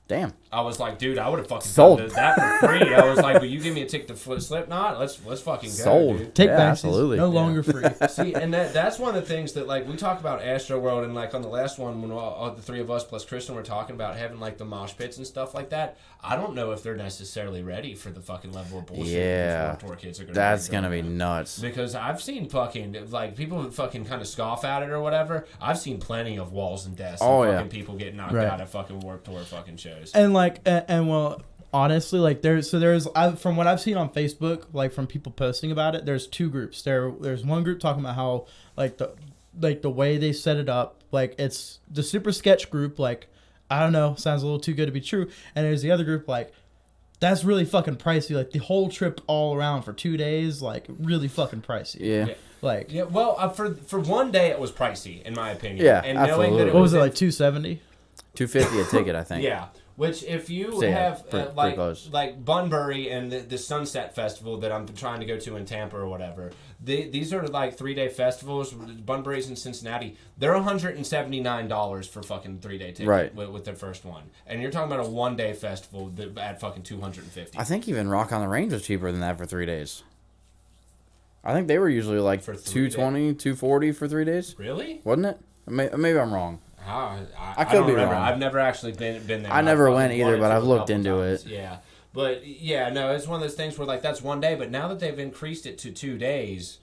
Damn. I was like, dude, I would have fucking Sold. done that for free. I was like, will you give me a ticket to Slipknot? Let's fucking go, Sold. dude. Take Yeah, backsies. absolutely. No Yeah. longer free. See, and that's one of the things that, like, we talk about Astroworld, and, like, on the last one, when all the three of us plus Kristen were talking about having, like, the mosh pits and stuff like that, I don't know if they're necessarily ready for the fucking level of bullshit Yeah. these Warped Tour kids are going to That's going to be nuts. Because I've seen fucking, like, people who fucking kind of scoff at it or whatever. I've seen plenty of walls and deaths and fucking people get knocked out at fucking Warped Tour fucking shows. And like, and well, honestly, like there's from what I've seen on Facebook, like from people posting about it, there's two groups. There's one group talking about how like the way they set it up, like it's the super sketch group, like I don't know, sounds a little too good to be true. And there's the other group like, that's really fucking pricey. Like the whole trip all around for 2 days, like really fucking pricey. Yeah. Like well, for one day it was pricey in my opinion. Yeah, and absolutely. knowing that what was it, like $270? $250 a ticket, I think. Yeah. Which, if you So, yeah, have, pretty close. like Bunbury and the Sunset Festival that I'm trying to go to in Tampa or whatever, these are like 3-day festivals. Bunbury's in Cincinnati. They're $179 for fucking 3-day ticket with their first one. And you're talking about a 1-day festival at fucking $250. I think even Rock on the Range was cheaper than that for 3 days. I think they were usually like For $220, $240 for 3 days. Really? Wasn't it? Maybe I'm wrong. I could be remember. wrong. I've never actually been there. I never went wanted either, but to I've a looked couple into times. it. Yeah. But, yeah, no, it's one of those things where, like, that's 1 day. But now that they've increased it to 2 days,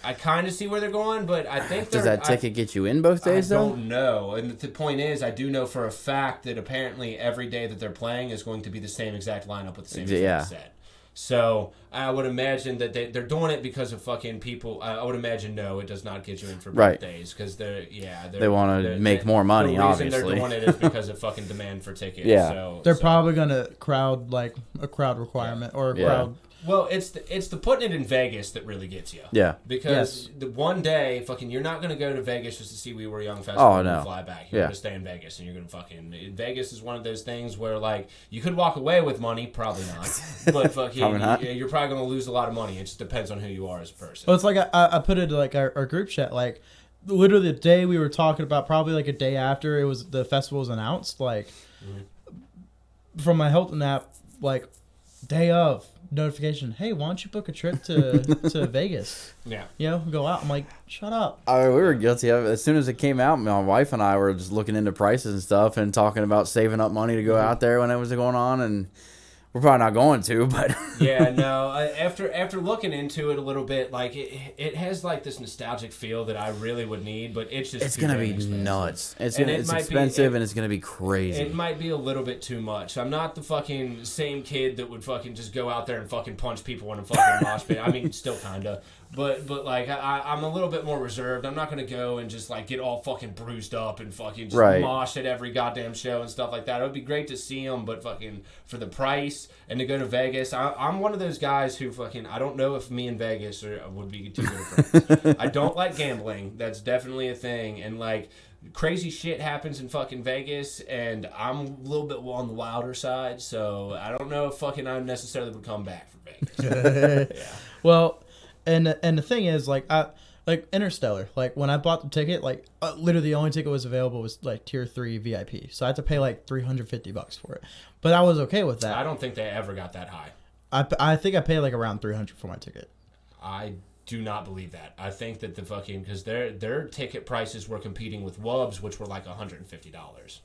I kind of see where they're going. But I think Does that ticket get you in both days, though? I don't know. And the point is, I do know for a fact that apparently every day that they're playing is going to be the same exact lineup with the same exact set. So I would imagine that they're doing it because of fucking people. I would imagine no, it does not get you in for both days because they want to make more money. The reason obviously, they're doing it is because of fucking demand for tickets. Yeah. So, They're probably gonna crowd like a crowd requirement or a crowd. Well, it's the putting it in Vegas that really gets you. Yeah. Because the 1 day, fucking, you're not going to go to Vegas just to see We Were Young Festival and fly back. You're going to stay in Vegas, and you're going to fucking... Vegas is one of those things where, like, you could walk away with money. Probably not. But fucking, you're probably going to lose a lot of money. It just depends on who you are as a person. Well, it's like I put it like our group chat, like, literally the day we were talking about, probably like a day after the festival was announced, like, from my Hilton app, like, day of, notification, hey, why don't you book a trip to Vegas? Yeah. You know, go out. I'm like, shut up. We were guilty of it. As soon as it came out, my wife and I were just looking into prices and stuff and talking about saving up money to go out there when it was going on, and we're probably not going to, but... Yeah, no, after looking into it a little bit, like, it has, like, this nostalgic feel that I really would need, but it's just... It's going to be expensive. nuts. It's might expensive, and it's going to be crazy. It might be a little bit too much. I'm not the fucking same kid that would fucking just go out there and fucking punch people in a fucking mosh pit. I mean, still kinda. But like, I'm a little bit more reserved. I'm not going to go and just, like, get all fucking bruised up and fucking just mosh at every goddamn show and stuff like that. It would be great to see them, but fucking for the price and to go to Vegas, I'm one of those guys who fucking, I don't know if me and Vegas would be too good friends. I don't like gambling. That's definitely a thing. And, like, crazy shit happens in fucking Vegas, and I'm a little bit on the wilder side, so I don't know if fucking I necessarily would come back for Vegas. Yeah. Well... And the thing is, like Interstellar, like when I bought the ticket, like literally the only ticket was available was like tier 3 VIP, so I had to pay like $350 for it. But I was okay with that. I don't think they ever got that high. I think I paid like around $300 for my ticket. I do not believe that. I think that the fucking, because their ticket prices were competing with Wubs, which were like $150.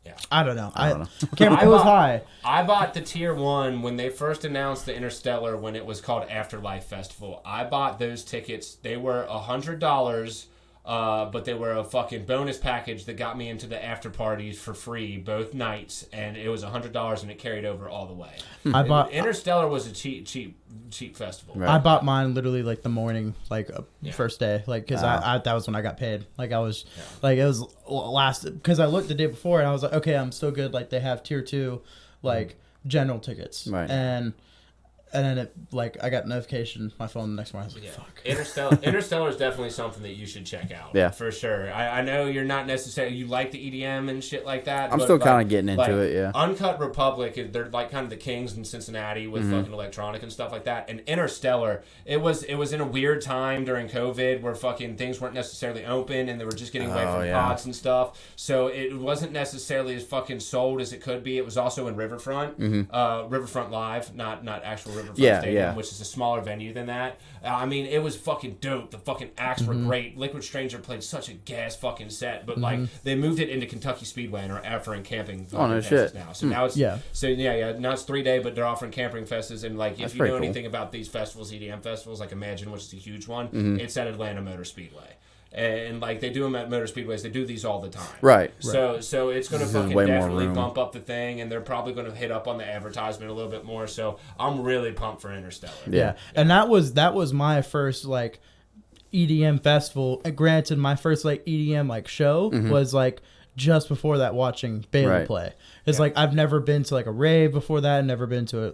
Yeah. I don't know. I don't know. It was high. I bought the tier 1 when they first announced the Interstellar when it was called Afterlife Festival. I bought those tickets. They were $100, but they were a fucking bonus package that got me into the after parties for free both nights, and it was $100 and it carried over all the way. I bought Interstellar was a cheap festival. Right. I bought mine literally like the morning, like first day, like because I that was when I got paid. Like I was, like it was last because I looked the day before and I was like, okay, I'm still good. Like they have tier 2, like general tickets, right? And then it like I got a notification my phone the next morning. I was like, fuck. Interstellar is definitely something that you should check out. Yeah, for sure. I know you're not necessarily you like the EDM and shit like that. I'm still kind of getting into it. Yeah. Uncut Republic, they're like kind of the kings in Cincinnati with fucking electronic and stuff like that. And Interstellar, it was in a weird time during COVID where fucking things weren't necessarily open and they were just getting away from pods and stuff. So it wasn't necessarily as fucking sold as it could be. It was also in Riverfront, Riverfront Live, not actual Riverfront Stadium, which is a smaller venue than that. I mean, it was fucking dope. The fucking acts were great. Liquid Stranger played such a gas fucking set, but like they moved it into Kentucky Speedway and are offering camping. Oh no shit! Now, so now it's now it's 3-day, but they're offering camping fests. And like if you know anything about these festivals, EDM festivals, like Imagine, which is a huge one, it's at Atlanta Motor Speedway. And like they do them at motor speedways, they do these all the time. Right. So it's going to fucking definitely bump up the thing, and they're probably going to hit up on the advertisement a little bit more. So I'm really pumped for Interstellar. Yeah. And that was my first like EDM festival. And granted, my first like EDM like show was like just before that watching Bailey play. It's like I've never been to like a rave before that. Never been to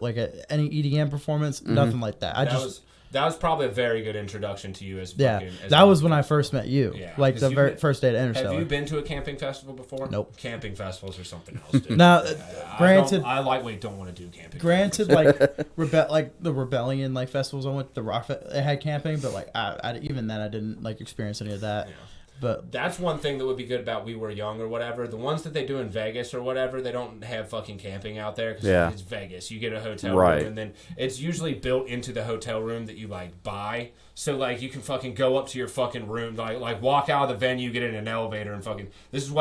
any EDM performance. Nothing like that. That was probably a very good introduction to you as that was when I first met you. Yeah, like the very first day at Interstellar. Have you been to a camping festival before? Nope. Camping festivals are something else, dude. Now, granted, I lightweight don't want to do camping. Granted, like the Rebellion like festivals I went to, the rock it had camping, but like I even then I didn't like experience any of that. Yeah. But that's one thing that would be good about We Were Young or whatever. The ones that they do in Vegas or whatever, they don't have fucking camping out there because it's Vegas. You get a hotel room, and then it's usually built into the hotel room that you like buy. So like you can fucking go up to your fucking room, like walk out of the venue, get in an elevator, and fucking this is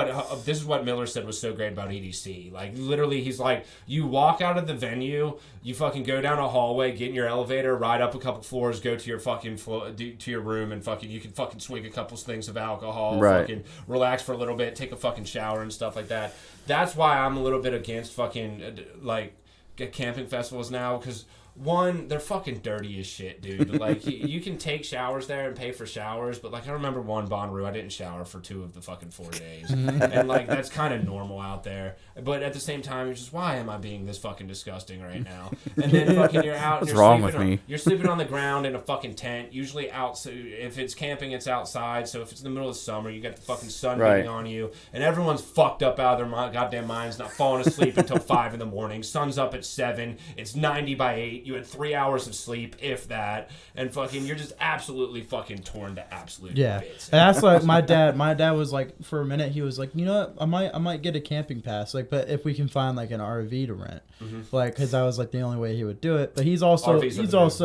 what Miller said was so great about EDC. Like literally, he's like, you walk out of the venue, you fucking go down a hallway, get in your elevator, ride up a couple floors, go to your fucking to your room, and fucking you can fucking swig a couple things of alcohol, fucking relax for a little bit, take a fucking shower and stuff like that. That's why I'm a little bit against fucking like camping festivals now because. One, they're fucking dirty as shit, dude. Like, you can take showers there and pay for showers, but, like, I remember one Bonnaroo, I didn't shower for 2 of the fucking 4 days. And, like, that's kind of normal out there. But at the same time, you're just, why am I being this fucking disgusting right now? And then fucking you're out and you're sleeping on the ground in a fucking tent, usually out. So if it's camping, it's outside. So if it's in the middle of summer, you got the fucking sun beating on you, and everyone's fucked up out of their goddamn minds, not falling asleep until 5 in the morning. Sun's up at 7. It's 90 by 8. You had 3 hours of sleep, if that, and fucking you're just absolutely fucking torn to absolute bits. And that's like my dad was like, for a minute he was like, you know what, I might get a camping pass, like, but if we can find like an RV to rent, like, because that was like the only way he would do it. But he's also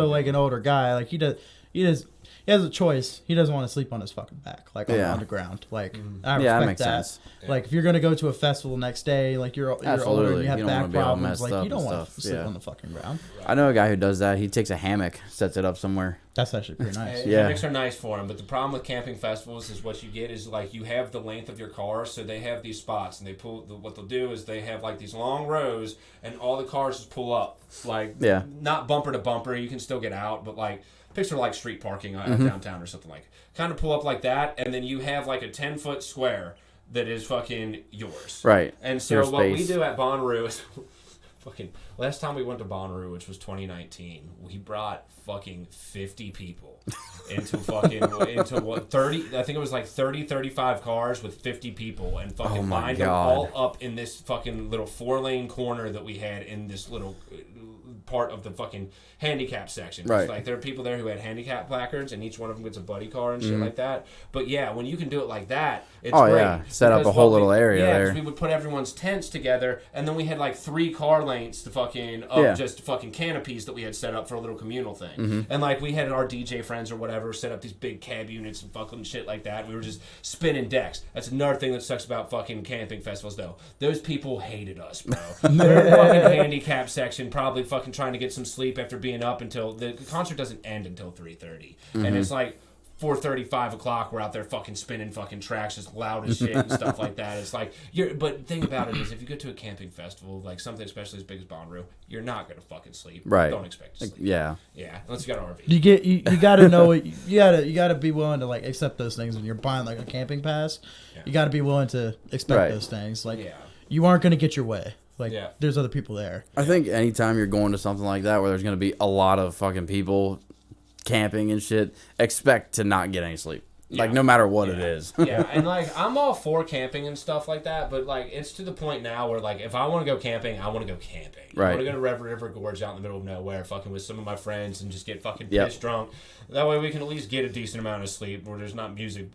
like an older guy, like he has a choice. He doesn't want to sleep on his fucking back, like on the ground. Like I respect that makes sense. Like if you're gonna go to a festival next day, like you're older and you have back problems, like you don't want to sleep on the fucking ground. I know a guy who does that. He takes a hammock, sets it up somewhere. That's actually pretty nice. Hammocks are nice for him, but the problem with camping festivals is what you get is like you have the length of your car, so they have these spots, and what they'll do is they have like these long rows, and all the cars just pull up, like not bumper to bumper. You can still get out, but like. Picture like street parking downtown or something like. Kind of pull up like that, and then you have like a 10-foot square that is fucking yours. Right. And so what we do at Bonnaroo is fucking last time we went to Bonnaroo, which was 2019, we brought fucking 50 people into what 30? I think it was like 35 cars with 50 people, and fucking lined them all up in this fucking little 4-lane corner that we had in this little part of the fucking handicap section. Right. Like there are people there who had handicap placards, and each one of them gets a buddy car and shit like that. But yeah, when you can do it like that, it's great. Yeah, set up a whole little area there. Yeah, we would put everyone's tents together, and then we had like 3 car lengths to fucking just fucking canopies that we had set up for a little communal thing. And like we had our DJ friends or whatever set up these big cab units and fucking shit like that. We were just spinning decks. That's another thing that sucks about fucking camping festivals, though. Those people hated us, bro. They're in the fucking handicap section, probably fucking trying to get some sleep after being up until the concert doesn't end until 3:30, and it's like 4:30, 5 o'clock. We're out there fucking spinning fucking tracks as loud as shit and stuff like that. It's like but the thing about it is, if you go to a camping festival, like something especially as big as Bonnaroo, you're not gonna fucking sleep. Right. Don't expect to sleep. Yeah. Yeah. Unless you got an RV. You gotta know it. You gotta be willing to like accept those things when you're buying like a camping pass. Yeah. You gotta be willing to expect those things. Like you aren't gonna get your way. Like there's other people there. I think anytime you're going to something like that where there's gonna be a lot of fucking people camping and shit, expect to not get any sleep. Like no matter what it is. Yeah, and like I'm all for camping and stuff like that, but like it's to the point now where like if I want to go camping, I want to go camping. Right. I want to go to River Gorge out in the middle of nowhere, fucking with some of my friends and just get fucking pissed drunk. That way we can at least get a decent amount of sleep where there's not music.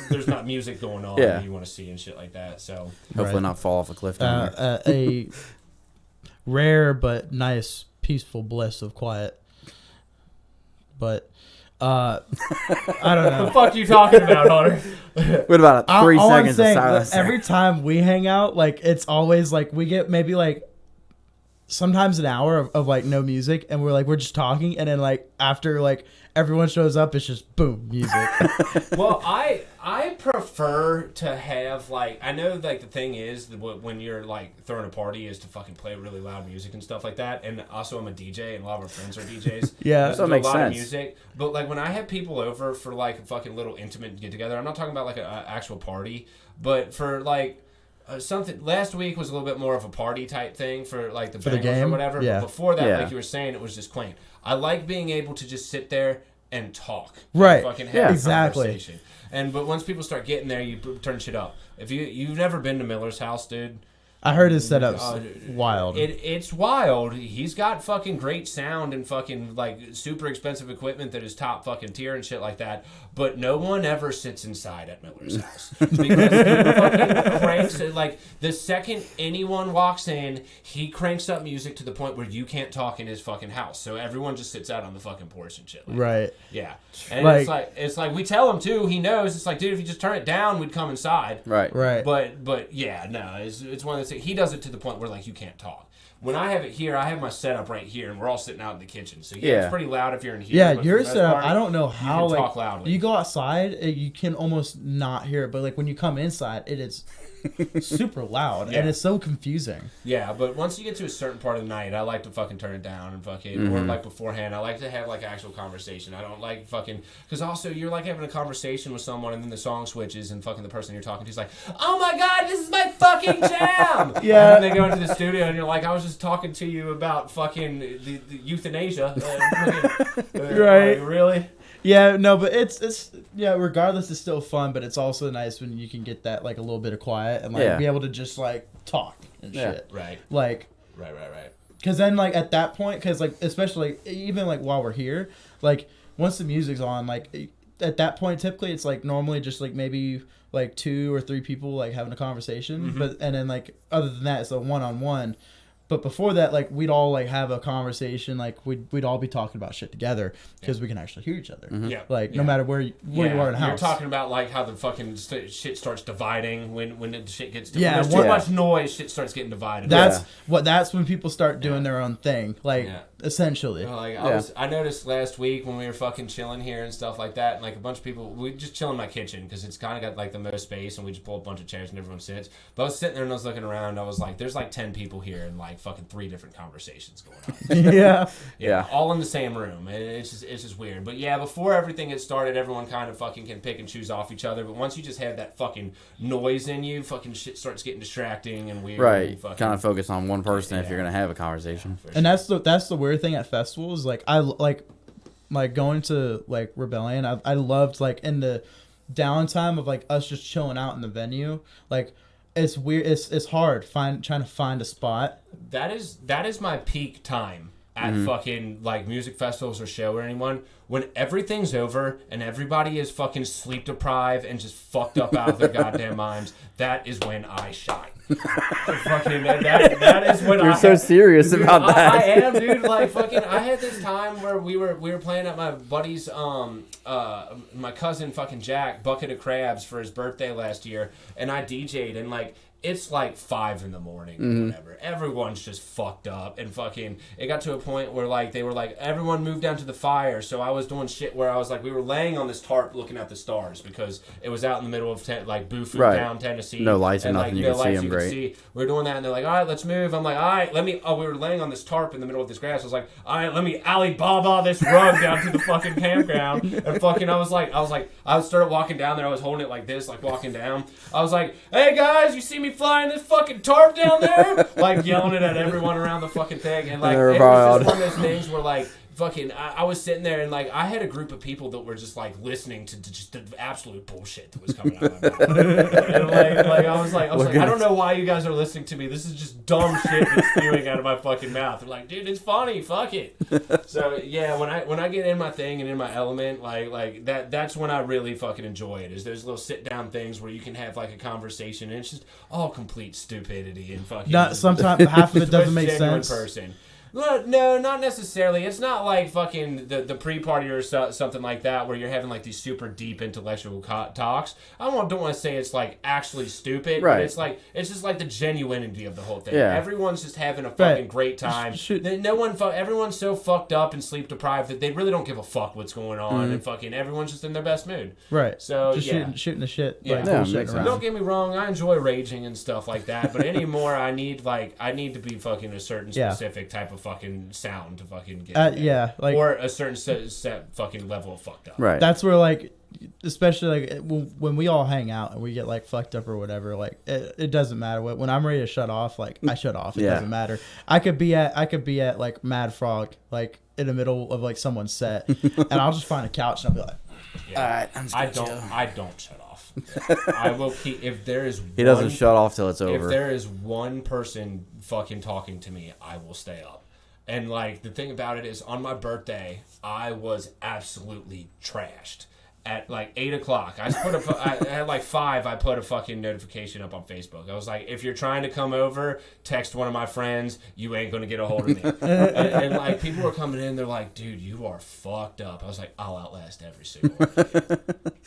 There's not music going on that you want to see and shit like that. So hopefully not fall off a cliff down there. A rare but nice peaceful bliss of quiet. But I don't know. What the fuck are you talking about, Hunter? What about 3 seconds of silence? Every time we hang out, like it's always like we get maybe like sometimes an hour of like no music, and we're just talking, and then like after like everyone shows up, it's just boom, music. Well, I prefer to have like, I know like the thing is that when you're like throwing a party is to fucking play really loud music and stuff like that, and also I'm a DJ and a lot of our friends are DJs. Yeah, that makes sense. Of music, but like when I have people over for like a fucking little intimate get together, I'm not talking about like an actual party, but for like. Something last week was a little bit more of a party type thing for like the Bengals or whatever. Yeah. But before that, like you were saying, it was just quaint. I like being able to just sit there and talk, right? And fucking have a exactly. Conversation. But once people start getting there, you turn shit up. If you've never been to Miller's house, dude. I heard his setup's wild. It's wild. He's got fucking great sound and fucking like super expensive equipment that is top fucking tier and shit like that. But no one ever sits inside at Miller's house because he fucking cranks it. Like the second anyone walks in, he cranks up music to the point where you can't talk in his fucking house. So everyone just sits out on the fucking porch and shit. Like right. That. Yeah. And it's like we tell him too. He knows. It's like, dude, if you just turn it down, we'd come inside. Right. Right. But yeah, no, it's one of those things. He does it to the point where like you can't talk. When I have it here, I have my setup right here, and we're all sitting out in the kitchen. So it's pretty loud if you're in here. Yeah, your setup. I don't know how. You can talk loudly. You go outside, you can almost not hear it, but like when you come inside, it is super loud, and it's so confusing. Yeah, but once you get to a certain part of the night, I like to fucking turn it down and fucking, or like beforehand, I like to have like actual conversation. I don't like fucking, because also you're like having a conversation with someone and then the song switches and fucking the person you're talking to is like, oh my god, this is my fucking jam! Yeah. And then they go into the studio and you're like, I was just talking to you about fucking the euthanasia. Right. Like, really? Yeah, no, but it's regardless, it's still fun, but it's also nice when you can get that like a little bit of quiet and like be able to just like talk and shit. Right. Like right. Because then like at that point, because like especially even like while we're here, like once the music's on, like at that point typically it's like normally just like maybe like 2 or 3 people like having a conversation, but and then like other than that it's a one-on-one. But before that, like we'd all like have a conversation, like we'd all be talking about shit together because we can actually hear each other. Yeah. Like no matter where you are in the house. You're talking about like how the fucking shit starts dividing when the shit gets when Yeah, there's too much noise, shit starts getting divided. That's when people start doing their own thing. Like essentially. You know, like I noticed last week when we were fucking chilling here and stuff like that, and like a bunch of people, we just chill in my kitchen because it's kind of got like the most space, and we just pull a bunch of chairs and everyone sits. But I was sitting there and I was looking around, and I was like, there's like 10 people here and like fucking 3 different conversations going on. Yeah. All in the same room. It's just weird. But yeah, before everything gets started, everyone kind of fucking can pick and choose off each other. But once you just have that fucking noise in you, fucking shit starts getting distracting and weird. Right. And fucking, kind of focus on one person if you're gonna have a conversation. Sure. And that's the weird thing at festivals. Like I like going to like Rebellion. I loved like in the downtime of like us just chilling out in the venue. Like it's weird. It's hard trying to find a spot. That is my peak time at fucking like music festivals or show or anyone, when everything's over and everybody is fucking sleep deprived and just fucked up out of their goddamn minds, that is when I shine. Fucking that is when You're so serious about that. I am, dude. Like fucking, I had this time where we were playing at my buddy's my cousin fucking Jack Bucket of Crabs for his birthday last year, and I DJ'd, and like it's like 5 a.m. or whatever. Everyone's just fucked up, and fucking it got to a point where like they were like everyone moved down to the fire, so I was doing shit where I was like we were laying on this tarp looking at the stars because it was out in the middle of like Bufu down Tennessee, no lights and nothing, like, you can see them great. We were doing that, and they're like, all right, let's move. I'm like, all right, let me. Oh, we were laying on this tarp in the middle of this grass. I was like, all right, let me Alibaba this rug down to the fucking campground, and fucking I started walking down there. I was holding it like this, like walking down. I was like, hey guys, you see me flying this fucking tarp down there? Like yelling it at everyone around the fucking thing, and like it was just one of those things where like fucking I was sitting there and like I had a group of people that were just like listening to just the absolute bullshit that was coming out of my mouth. And like I was like I don't know why you guys are listening to me. This is just dumb shit that's spewing out of my fucking mouth. They're like, dude, it's funny, fuck it. So yeah, when I get in my thing and in my element, like that's when I really fucking enjoy it. Is those little sit down things where you can have like a conversation and it's just all complete stupidity and fucking. Not sometimes half of it doesn't make sense. Person. No, not necessarily. It's not like fucking the pre-party or something like that where you're having like these super deep intellectual talks. I don't want to say it's like actually stupid, right. But it's just like the genuinity of the whole thing. Yeah. Everyone's just having a fucking great time. No one, everyone's so fucked up and sleep deprived that they really don't give a fuck what's going on, and fucking everyone's just in their best mood. Right. So just yeah. shooting the shit. Yeah. Like, makes sense. Don't get me wrong, I enjoy raging and stuff like that, but anymore I need to be fucking a certain specific type of fucking sound to fucking get like, or a certain set fucking level of fucked up. Right. That's where like, especially like when we all hang out and we get like fucked up or whatever, like it doesn't matter when I'm ready to shut off, like I shut off. It doesn't matter. I could be at like Mad Frog, like in the middle of like someone's set, and I'll just find a couch and I'll be like, all right, I don't shut off. I will keep if there is. He doesn't shut off till it's over. If there is one person fucking talking to me, I will stay up. And, like, the thing about it is, on my birthday, I was absolutely trashed. At, like, 8 o'clock, at, like, 5, I put a fucking notification up on Facebook. I was like, if you're trying to come over, text one of my friends. You ain't going to get a hold of me. and, like, people were coming in. They're like, dude, you are fucked up. I was like, I'll outlast every single one.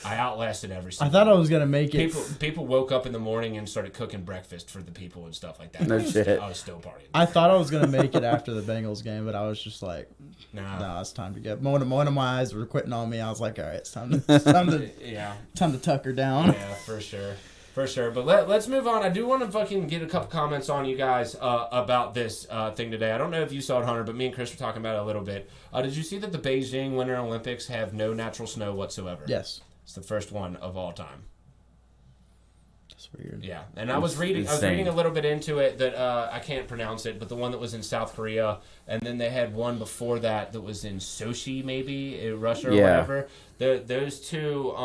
I outlasted every single I thought one. I was going to make it. People woke up in the morning and started cooking breakfast for the people and stuff like that. No shit. I was still partying. I thought I was going to make it after the Bengals game, but I was just like, nah, it's time to get. One of my eyes were quitting on me. I was like, all right, it's time to tuck her down. Yeah, for sure. But let's move on. I do want to fucking get a couple comments on you guys about this thing today. I don't know if you saw it, Hunter, but me and Chris were talking about it a little bit. Did you see that the Beijing Winter Olympics have no natural snow whatsoever? Yes. It's the first one of all time. That's weird. Yeah, and I was reading a little bit into it that I can't pronounce it, but the one that was in South Korea, and then they had one before that was in Sochi, maybe in Russia or whatever. Those two,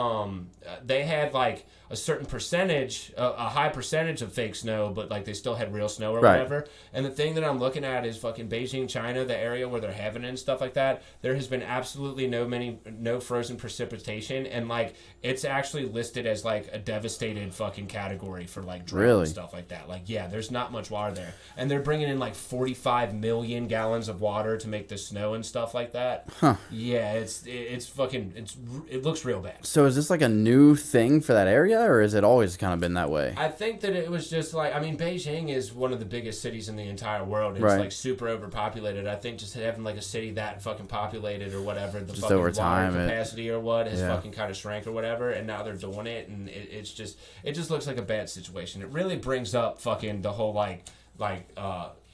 they had like a certain percentage, a high percentage of fake snow, but like they still had real snow or whatever. And the thing that I'm looking at is fucking Beijing, China, the area where they're having it and stuff like that. There has been absolutely no frozen precipitation, and like it's actually listed as like a devastated fucking category for like drought and stuff like that. Like there's not much water there, and they're bringing in like 45 million gallons of water to make the snow and stuff like that. Huh. Yeah, it looks real bad. So is this like a new thing for that area, or has it always kind of been that way? I think that it was just like, I mean, Beijing is one of the biggest cities in the entire world. It's like super overpopulated. I think just having like a city that fucking populated or whatever, the just fucking over time, water capacity or what has fucking kind of shrank or whatever, and now they're doing it, and it just looks like a bad situation. It really brings up fucking the whole like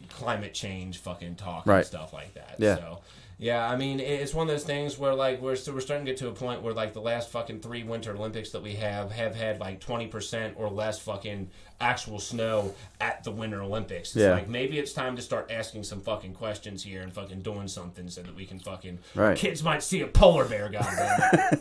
climate change fucking talk and stuff like that. Yeah. So Yeah, I mean, it's one of those things where, like, we're starting to get to a point where, like, the last fucking 3 Winter Olympics that we have had, like, 20% or less fucking actual snow at the Winter Olympics. It's like, maybe it's time to start asking some fucking questions here and fucking doing something so that we can fucking... Kids might see a polar bear, goddamn.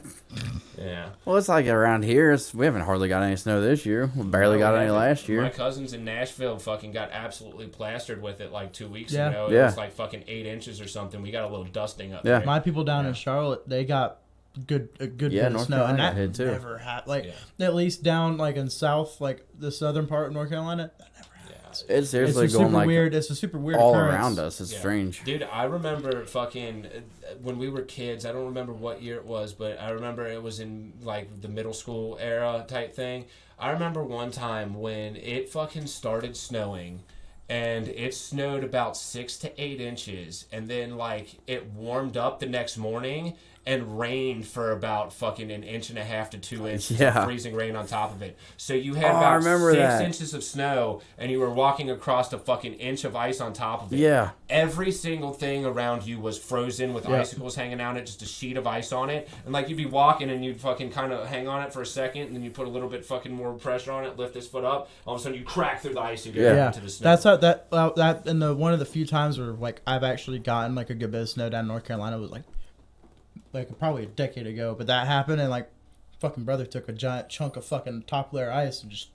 Yeah. Well, it's like around here, we haven't hardly got any snow this year. We barely got any last year. My cousins in Nashville fucking got absolutely plastered with it, like, 2 weeks ago. It was, like, fucking 8 inches or something. We got a little dusting up there. My people down in Charlotte, they got a good bit of snow, and that never happened. Like at least down like in south, like the southern part of North Carolina, that never happens. It's seriously going like weird. It's a super weird all occurrence. Around us. It's strange, dude. I remember fucking when we were kids. I don't remember what year it was, but I remember it was in like the middle school era type thing. I remember one time when it fucking started snowing. And it snowed about 6 to 8 inches, and then like it warmed up the next morning and rained for about fucking 1.5 to 2 inches of freezing rain on top of it. So you had about 6 inches of snow, and you were walking across a fucking inch of ice on top of it. Yeah. Every single thing around you was frozen with icicles hanging out, just a sheet of ice on it. And like you'd be walking and you'd fucking kind of hang on it for a second, and then you put a little bit fucking more pressure on it, lift this foot up. All of a sudden you crack through the ice and get into the snow. That's how that and one of the few times where like I've actually gotten like a good bit of snow down in North Carolina was like probably a decade ago, but that happened, and like fucking brother took a giant chunk of fucking top layer ice and just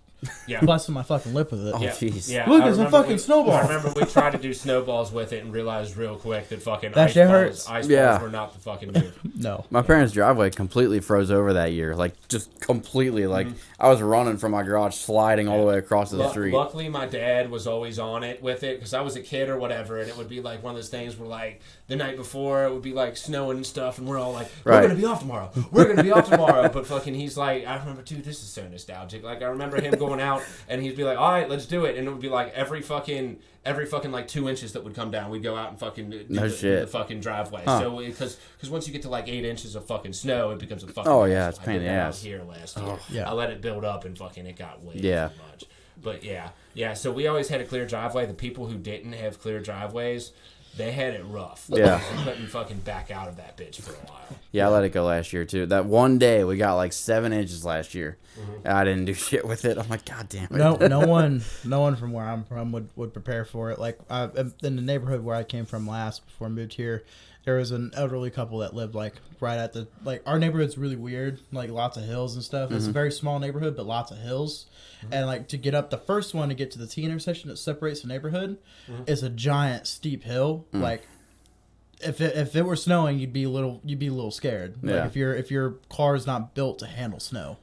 busted my fucking lip with it. Oh jeez. Yeah, look, it's a fucking snowball. I remember we tried to do snowballs with it and realized real quick that fucking that shit hurts. Ice balls were not the fucking move. No. My parents' driveway completely froze over that year, like just completely. Like I was running from my garage, sliding all the way across the street. Luckily, my dad was always on it with it because I was a kid or whatever, and it would be like one of those things where like the night before it would be like snowing and stuff, and we're all like, we're gonna be off tomorrow. We're gonna be off tomorrow. But fucking, he's like, I remember, dude, this is so nostalgic. Like I remember him going out and he'd be like, all right, let's do it, and it would be like every fucking like 2 inches that would come down, we'd go out and fucking do the fucking driveway. So because once you get to like 8 inches of fucking snow, it becomes a fucking it's pain in the ass. Here last year, I let it build up and fucking it got way too much. But so we always had a clear driveway. The people who didn't have clear driveways, they had it rough. Yeah. They couldn't fucking back out of that bitch for a while. Yeah, I let it go last year, too. That one day, we got like 7 inches last year. I didn't do shit with it. I'm like, God damn it. No one from where I'm from would prepare for it. Like, in the neighborhood where I came from last before I moved here, there was an elderly couple that lived, like, right at the... Like, our neighborhood's really weird. Like, lots of hills and stuff. It's a very small neighborhood, but lots of hills. And, like, to get up the first one to get to the T intersection that separates the neighborhood is a giant, steep hill. Like, if it were snowing, you'd be a little scared. Yeah. Like, if your car is not built to handle snow,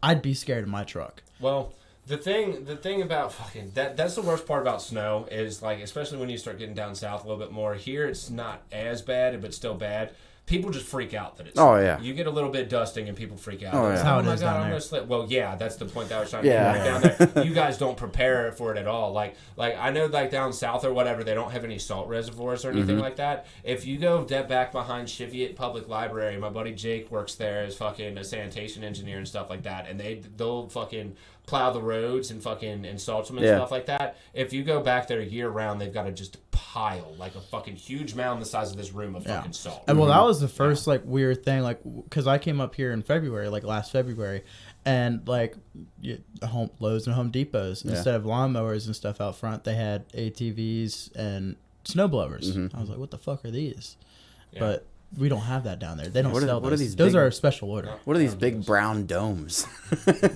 I'd be scared of my truck. Well... The thing about fucking that's the worst part about snow is like, especially when you start getting down south a little bit more. Here it's not as bad, but still bad. People just freak out that it's you get a little bit dusting and people freak out. That's how it is down there. I'm gonna slip. Well, that's the point that I was trying to make down there. You guys don't prepare for it at all. Like I know like down south or whatever, they don't have any salt reservoirs or anything like that. If you go back behind Cheviot Public Library, my buddy Jake works there as fucking a sanitation engineer and stuff like that, and they'll fucking plow the roads and fucking salt them and stuff like that. If you go back there year round, they've got to just pile like a fucking huge mound the size of this room of fucking salt. And well, that was the first like weird thing, like because I came up here in February, like last February, and like Lowe's and Home Depots instead of lawnmowers and stuff out front, they had ATVs and snowblowers. I was like, what the fuck are these? But we don't have that down there. They don't sell those. What are these? Those are a special order. What are these big brown domes?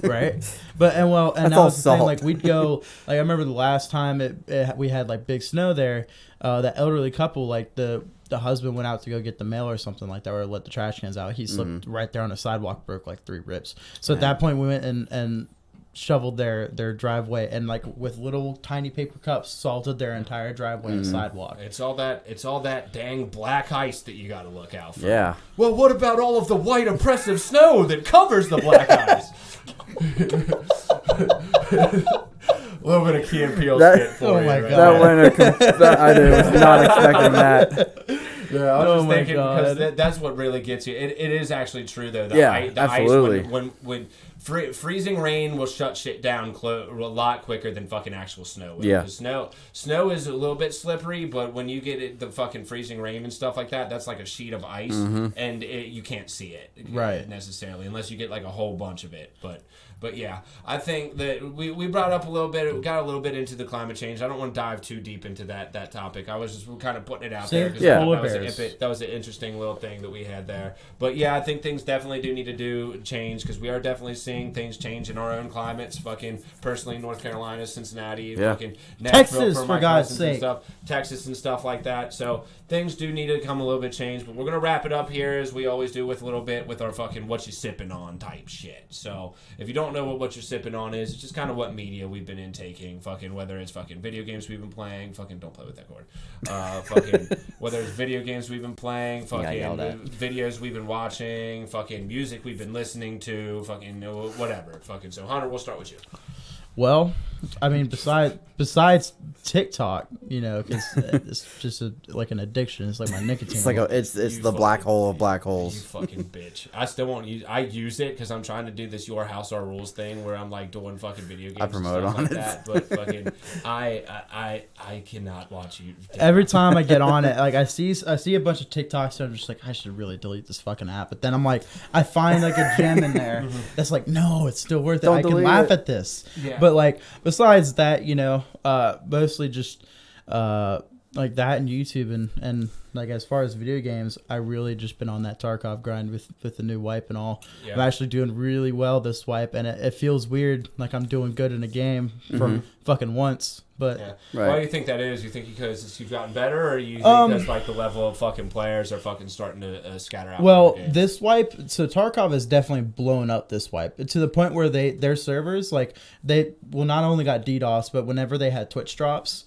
Right. But and that was the thing. Like we'd go. Like I remember the last time we had like big snow there. That elderly couple, like the husband went out to go get the mail or something like that, or let the trash cans out. He slipped right there on the sidewalk, broke like 3 ribs. So at that point, we went and shoveled their driveway and like with little tiny paper cups salted their entire driveway and sidewalk. It's all that dang black ice that you got to look out for. Yeah. Well, what about all of the white oppressive snow that covers the black ice? A little bit of Key and Peele skit for you. Oh my right? God. I was not expecting that. Yeah, I was Oh just my thinking God. because that's what really gets you. It is actually true though. Yeah, absolutely. Ice when freezing rain will shut shit down a lot quicker than fucking actual snow will. Yeah. Snow is a little bit slippery, but when you get the fucking freezing rain and stuff like that, that's like a sheet of ice, and you can't see it necessarily unless you get like a whole bunch of it. But yeah, I think that we brought up a little bit, we got a little bit into the climate change. I don't want to dive too deep into that topic. I was just kind of putting it out there because that was an interesting little thing that we had there. But yeah, I think things definitely do need to change because we are definitely seeing things change in our own climates. Fucking personally, North Carolina, Cincinnati, fucking Nashville, Texas, for God's sake, stuff, Texas and stuff like that. So things do need to come a little bit changed. But we're gonna wrap it up here as we always do with a little bit with our fucking what you sipping on type shit. So if you don't know what you're sipping on is, it's just kind of what media we've been intaking, fucking whether it's fucking video games we've been playing, fucking don't play with that cord, fucking whether it's video games we've been playing, fucking videos we've been watching, fucking music we've been listening to, fucking whatever, fucking. So Hunter, we'll start with you. Well, I mean, besides TikTok, you know, because it's just like an addiction. It's like my nicotine. It's like it's the black hole of black holes. You fucking bitch. I still won't use. I use it because I'm trying to do this Your House Our Rules thing where I'm like doing fucking video games. I promote and stuff on like it. that, but fucking I cannot watch you. Every time I get on it, like I see a bunch of TikToks, and I'm just like, I should really delete this fucking app. But then I'm like, I find like a gem in there that's like, no, it's still worth it. I can laugh at this. Yeah. But like besides that, you know, mostly just like that and YouTube and like as far as video games, I really just been on that Tarkov grind with the new wipe and all. Yeah. I'm actually doing really well this wipe, and it feels weird like I'm doing good in a game from fucking once. But why do you think that is? You think because you've gotten better, or you think that's like the level of fucking players are fucking starting to scatter out? Well, this wipe, so Tarkov has definitely blown up this wipe to the point where their servers, like they not only got DDoS, but whenever they had Twitch drops,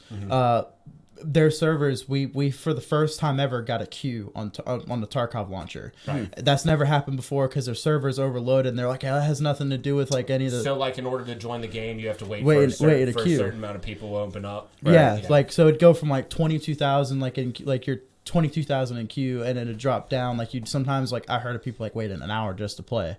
their servers, we for the first time ever got a queue on the Tarkov launcher. Right. That's never happened before because their servers overloaded, and they're like, that has nothing to do with like any of the. So like in order to join the game, you have to wait for a certain amount of people to open up. Right? Yeah, like so it'd go from like 22,000 like in like your 22,000 in queue, and then it dropped down. Like you'd sometimes, like I heard of people like waiting an hour just to play,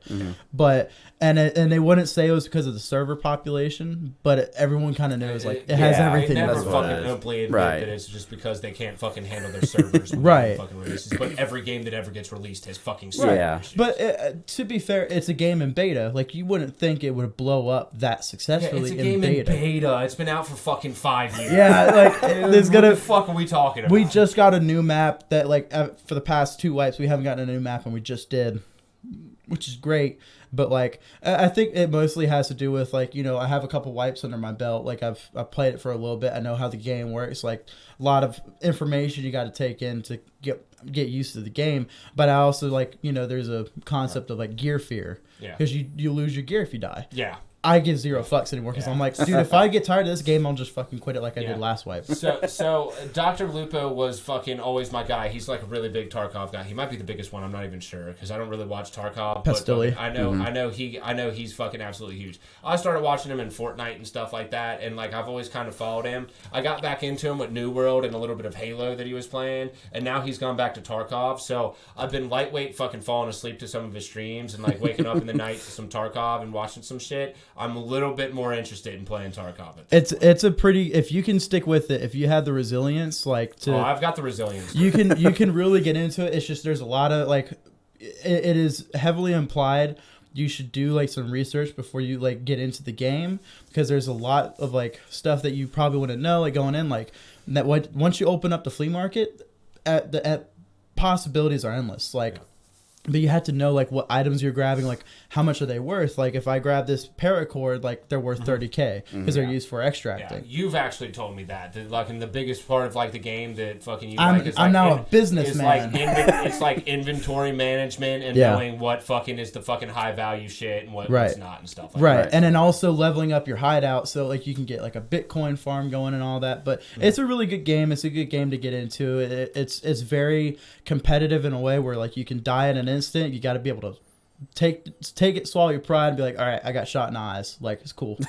but and they wouldn't say it was because of the server population, but everyone kind of knows like it has everything. They never fucking openly admit that it's just because they can't fucking handle their servers. Right. Fucking releases. But every game that ever gets released has fucking server issues. But to be fair, it's a game in beta. Like you wouldn't think it would blow up that successfully. It's a game in beta. It's been out for fucking 5 years. Yeah, like there's what the fuck are we talking about? We just got a new map that like for the past 2 wipes we haven't gotten a new map, and we just did, which is great. But like I think it mostly has to do with like, you know, I have a couple wipes under my belt. Like I've played it for a little bit. I know how the game works. Like a lot of information you got to take in to get used to the game. But I also like, you know, there's a concept of like gear fear. Yeah. Because you lose your gear if you die. Yeah. I give zero fucks anymore because I'm like, dude, if I get tired of this game, I'll just fucking quit it like I did last wipe. So Dr. Lupo was fucking always my guy. He's like a really big Tarkov guy. He might be the biggest one. I'm not even sure because I don't really watch Tarkov. But I know he's fucking absolutely huge. I started watching him in Fortnite and stuff like that, and like I've always kind of followed him. I got back into him with New World and a little bit of Halo that he was playing, and now he's gone back to Tarkov. So I've been lightweight fucking falling asleep to some of his streams and like waking up in the night to some Tarkov and watching some shit. I'm a little bit more interested in playing Tarkov. It's a pretty, if you can stick with it, if you have the resilience, like to. Oh, I've got the resilience. You can really get into it. It's just there's a lot of like, it is heavily implied. You should do like some research before you like get into the game because there's a lot of like stuff that you probably wouldn't know like going in like that. Once you open up the flea market, at possibilities are endless. Like. Yeah. But you had to know like what items you're grabbing, like how much are they worth? Like if I grab this paracord, like they're worth $30K because they're used for extracting. Yeah. You've actually told me that like in the biggest part of like the game that fucking you I'm, like is I'm like now a businessman. It's like inventory management and knowing what fucking is the fucking high value shit and what's not and stuff like that. Right. And then also leveling up your hideout so like you can get like a Bitcoin farm going and all that. But it's a really good game. It's a good game to get into. It's very competitive in a way where like you can die in an instant. You got to be able to take it, swallow your pride, and be like, all right, I got shot in the eyes. Like it's cool.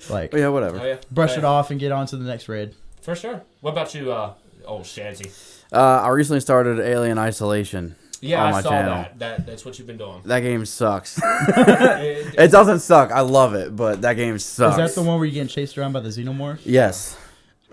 Like whatever. Brush it off and get on to the next raid. For sure. What about you, old Shadzy? I recently started Alien Isolation. Yeah, on I my saw channel. That's what you've been doing. That game sucks. It doesn't suck. I love it, but that game sucks. Is that the one where you're getting chased around by the xenomorph? Yes.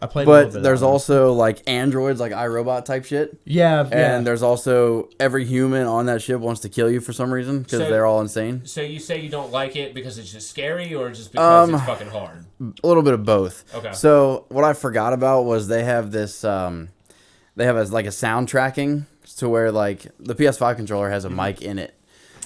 I played a little But bit of there's that one. also like androids, like iRobot type shit. Yeah, yeah. And there's also every human on that ship wants to kill you for some reason because they're all insane. So you say you don't like it because it's just scary or just because it's fucking hard? A little bit of both. Okay. So what I forgot about was they have this, they have like a sound tracking to where like the PS5 controller has a mic in it.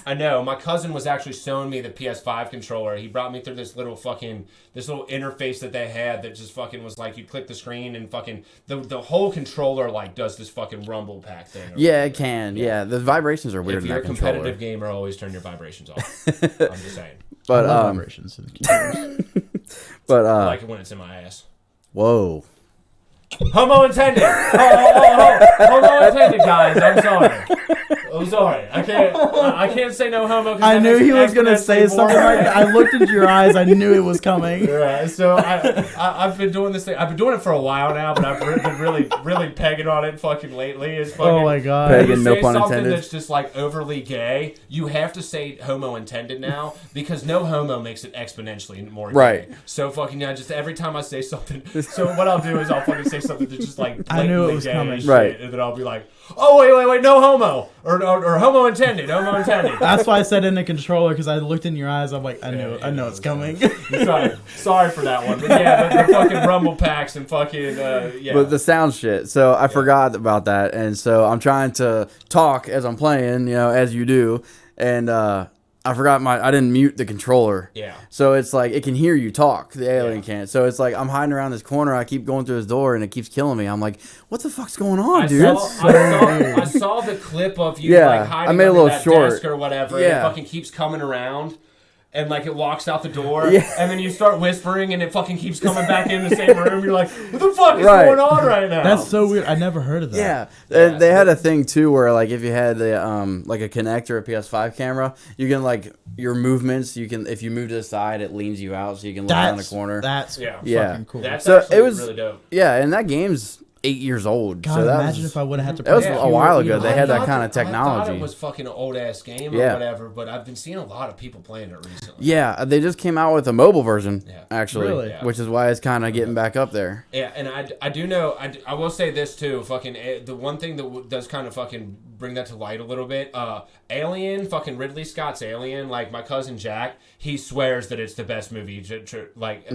I know. My cousin was actually showing me the PS5 controller. He brought me through this little interface that they had that just fucking was like you click the screen and fucking the whole controller like does this fucking rumble pack thing. Yeah, it can. Yeah, the vibrations are weird If in you're a that controller. competitive gamer, always turn your vibrations off. I'm just saying. But I love vibrations. but I like it when it's in my ass. whoa. Homo intended. Homo intended, guys. I'm sorry. I can't say no homo. 'Cause I that knew makes he it was gonna say exponentially something more. like that. I looked into your eyes. I knew it was coming. Right. So I've been doing this thing. I've been doing it for a while now, but I've been really pegging on it fucking lately. It's fucking, Oh my god. Pegging, When you no say pun something intended. that's just like overly gay, you have to say homo intended now because no homo makes it exponentially more gay. Right. So fucking just every time I say something, so what I'll do is I'll fucking say something that's just like I knew it blatantly was gay coming. as shit, Right. and then I'll be like, oh wait, no homo or homo intended. That's why I said in the controller because I looked in your eyes. I'm like, I know it's coming. Sorry for that one, but yeah, the fucking rumble packs and fucking yeah. But the sound shit. So I forgot about that, and so I'm trying to talk as I'm playing, as you do, and I forgot I didn't mute the controller. Yeah. So it's like it can hear you talk. The alien can't. So it's like I'm hiding around this corner. I keep going through this door, and it keeps killing me. I'm like, what the fuck's going on, dude? I saw the clip of you Yeah, like hiding I made a under little that short. desk or whatever, Yeah. and it fucking keeps coming around. And like it walks out the door, Yeah. and then you start whispering, and it fucking keeps coming back in the same room. You're like, "What the fuck is Right. going on right now?" That's so weird. I never heard of that. Yeah, and they had a thing too where like if you had the like a Kinect or a PS5 camera, you can like your movements. You can if you move to the side, it leans you out so you can look down the corner. That's Yeah. fucking cool. That's So actually it was- really dope. Yeah, and that game's 8 years old. God, so that imagine was, if I would have had to. that was play a fewer while ago. years. They had that thought kind of I thought technology. it was fucking an old ass game or Yeah. whatever, but I've been seeing a lot of people playing it recently. Yeah, they just came out with a mobile version, Yeah. actually, Really? Yeah. which is why it's kind of getting back up there. Yeah, and I do know, I will say this too, fucking, the one thing that does kind of fucking bring that to light a little bit, Alien, fucking Ridley Scott's Alien, like my cousin Jack, he swears that it's the best movie,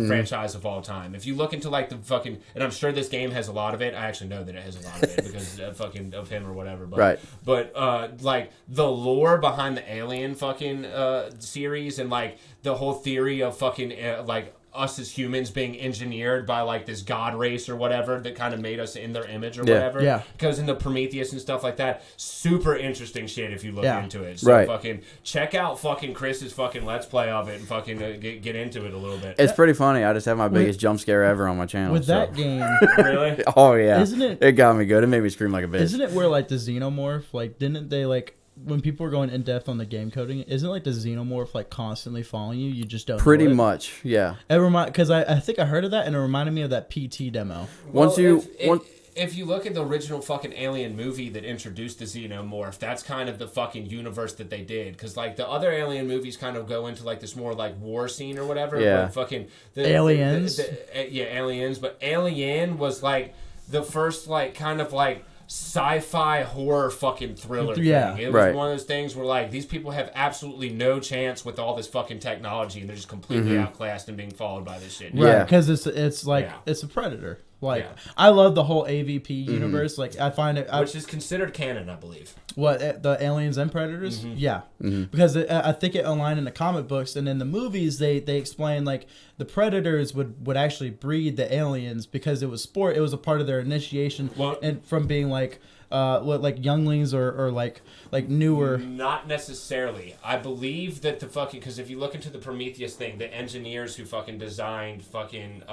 franchise of all time. If you look into like the fucking, and I'm sure this game has a lot of it, I actually know that it has a lot of it because fucking of him or whatever, but, Right. But like the lore behind the Alien fucking series and like the whole theory of fucking like us as humans being engineered by like this god race or whatever that kind of made us in their image or whatever. Yeah. Because in the Prometheus and stuff like that, super interesting shit if you look into it. So Right. fucking check out fucking Chris's fucking Let's Play of it and fucking get into it a little bit. It's pretty funny. I just have my biggest jump scare ever on my channel. With that game, Really? Oh yeah, Isn't it- It got me good. It made me scream like a bitch. isn't it where like the xenomorph, like didn't they like when people were going in depth on the game coding, isn't like the xenomorph like constantly following you? You just don't. Pretty know it? much, yeah. It because I think I heard of that and it reminded me of that PT demo. Once you if you look at the original fucking Alien movie that introduced the xenomorph, that's kind of the fucking universe that they did. Because like the other Alien movies kind of go into like this more like war scene or whatever. Yeah. But fucking Aliens. yeah, Aliens. But Alien was like the first like kind of like sci-fi horror fucking thriller Yeah. thing. It was one of those things where like these people have absolutely no chance with all this fucking technology and they're just completely outclassed and being followed by this shit. Right, Yeah. because it's like it's a predator. Like I love the whole AVP universe. Like I find it, Which is considered canon, I believe. what the aliens and predators. Yeah, because I think it aligned in the comic books and in the movies they explain like the predators would actually breed the aliens because it was sport. It was a part of their initiation and from being like what like younglings or like newer? Not necessarily. I believe that because if you look into the Prometheus thing, the engineers who fucking designed fucking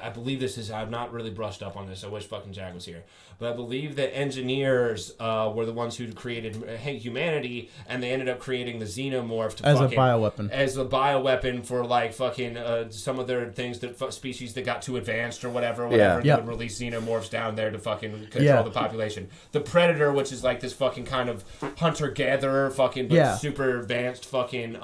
I believe this is, I'm not really brushed up on this. I wish fucking Jag was here. But I believe that engineers were the ones who created humanity, and they ended up creating the xenomorph as a bioweapon. As a bioweapon for like fucking some of their things that species that got too advanced or whatever. They would release xenomorphs down there to fucking control the population. The Predator, which is like this fucking kind of hunter-gatherer fucking but super advanced fucking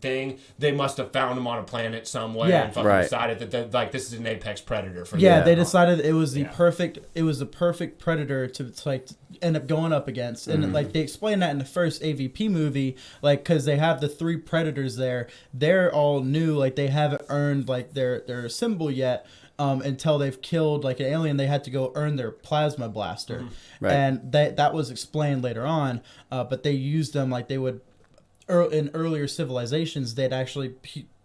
thing, they must have found him on a planet somewhere and fucking decided that like this is an apex predator for them. They decided it was the perfect predator to like end up going up against, and like they explained that in the first AVP movie, like because they have the 3 predators there, they're all new, like they haven't earned like their symbol yet. Until they've killed like an alien, they had to go earn their plasma blaster, and that was explained later on. But they used them like they would in earlier civilizations. They'd actually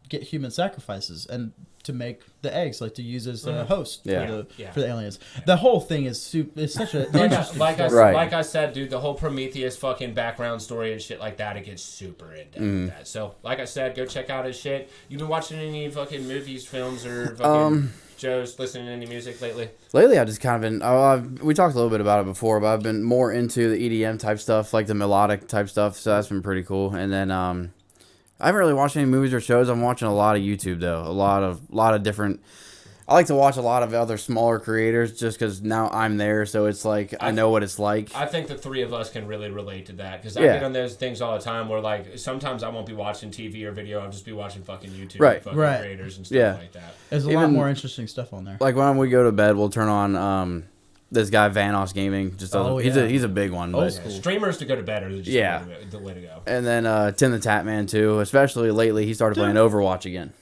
get human sacrifices and to make the eggs, like to use as a host for the aliens. The whole thing is such a interesting like I said, dude, the whole Prometheus fucking background story and shit like that, it gets super in depth with that. So, like I said, go check out his shit. You been watching any fucking movies, films, or fucking Joe's listening to any music lately? Lately, I've just kind of been. We talked a little bit about it before, but I've been more into the EDM type stuff, like the melodic type stuff. So that's been pretty cool. And then I haven't really watched any movies or shows. I'm watching a lot of YouTube though. A lot of different. I like to watch a lot of other smaller creators just because now I'm there, so it's like I know what it's like. I think the 3 of us can really relate to that because I get on those things all the time where like sometimes I won't be watching TV or video. I'll just be watching fucking YouTube fucking creators and stuff like that. There's a lot more interesting stuff on there. Like when we go to bed, we'll turn on this guy YHOR32 Gaming. Just he's a big one. But streamers to go to bed are just the way to go. And then Tim the Tatman too. Especially lately, he started playing Overwatch again.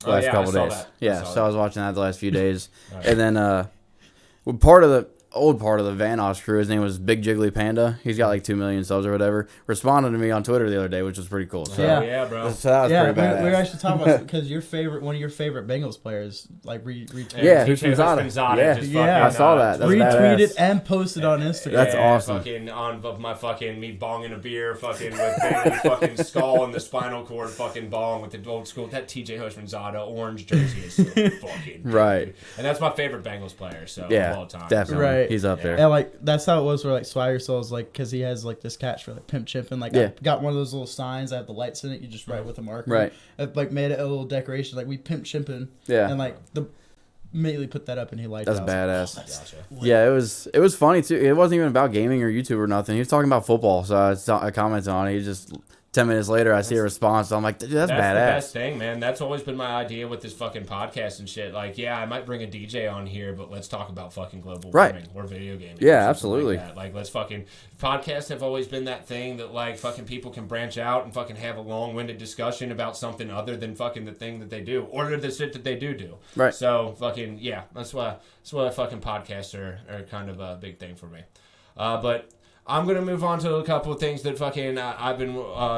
The last couple days. I was watching that the last few days. And then part of the Vanoss crew, his name was Big Jiggly Panda. He's got like 2 million subs or whatever. Responded to me on Twitter the other day, which was pretty cool. So, bro. So that was pretty badass. We were actually talking about because one of your favorite Bengals players like retweeted. I saw that. That's retweeted badass. and posted on Instagram. That's awesome. Fucking on my fucking me bonging a beer, fucking with Bailey's fucking skull and the spinal cord fucking bong with the old school. That TJ Hosmanzada orange jersey is so fucking right. And that's my favorite Bengals player. So of all time. Definitely. Right. He's up there. And like that's how it was for like Swagger Souls, like because he has like this catch for like pimp chimping. Like I got one of those little signs that have the lights in it. You just write with a marker. Right. I, like made it a little decoration. Like we pimp chimping. Yeah. And like immediately put that up and he liked it. That's badass. Gotcha. Yeah, it was funny too. It wasn't even about gaming or YouTube or nothing. He was talking about football, so I commented on it. He just 10 minutes later, I see a response. So I'm like, dude, that's badass. That's the best thing, man. That's always been my idea with this fucking podcast and shit. Like, I might bring a DJ on here, but let's talk about fucking global warming or video gaming. Yeah, absolutely. Like let's fucking... Podcasts have always been that thing that, like, fucking people can branch out and fucking have a long-winded discussion about something other than fucking the thing that they do or the shit that they do. Right. So, fucking, that's why fucking podcasts are kind of a big thing for me. But... I'm going to move on to a couple of things that fucking I've been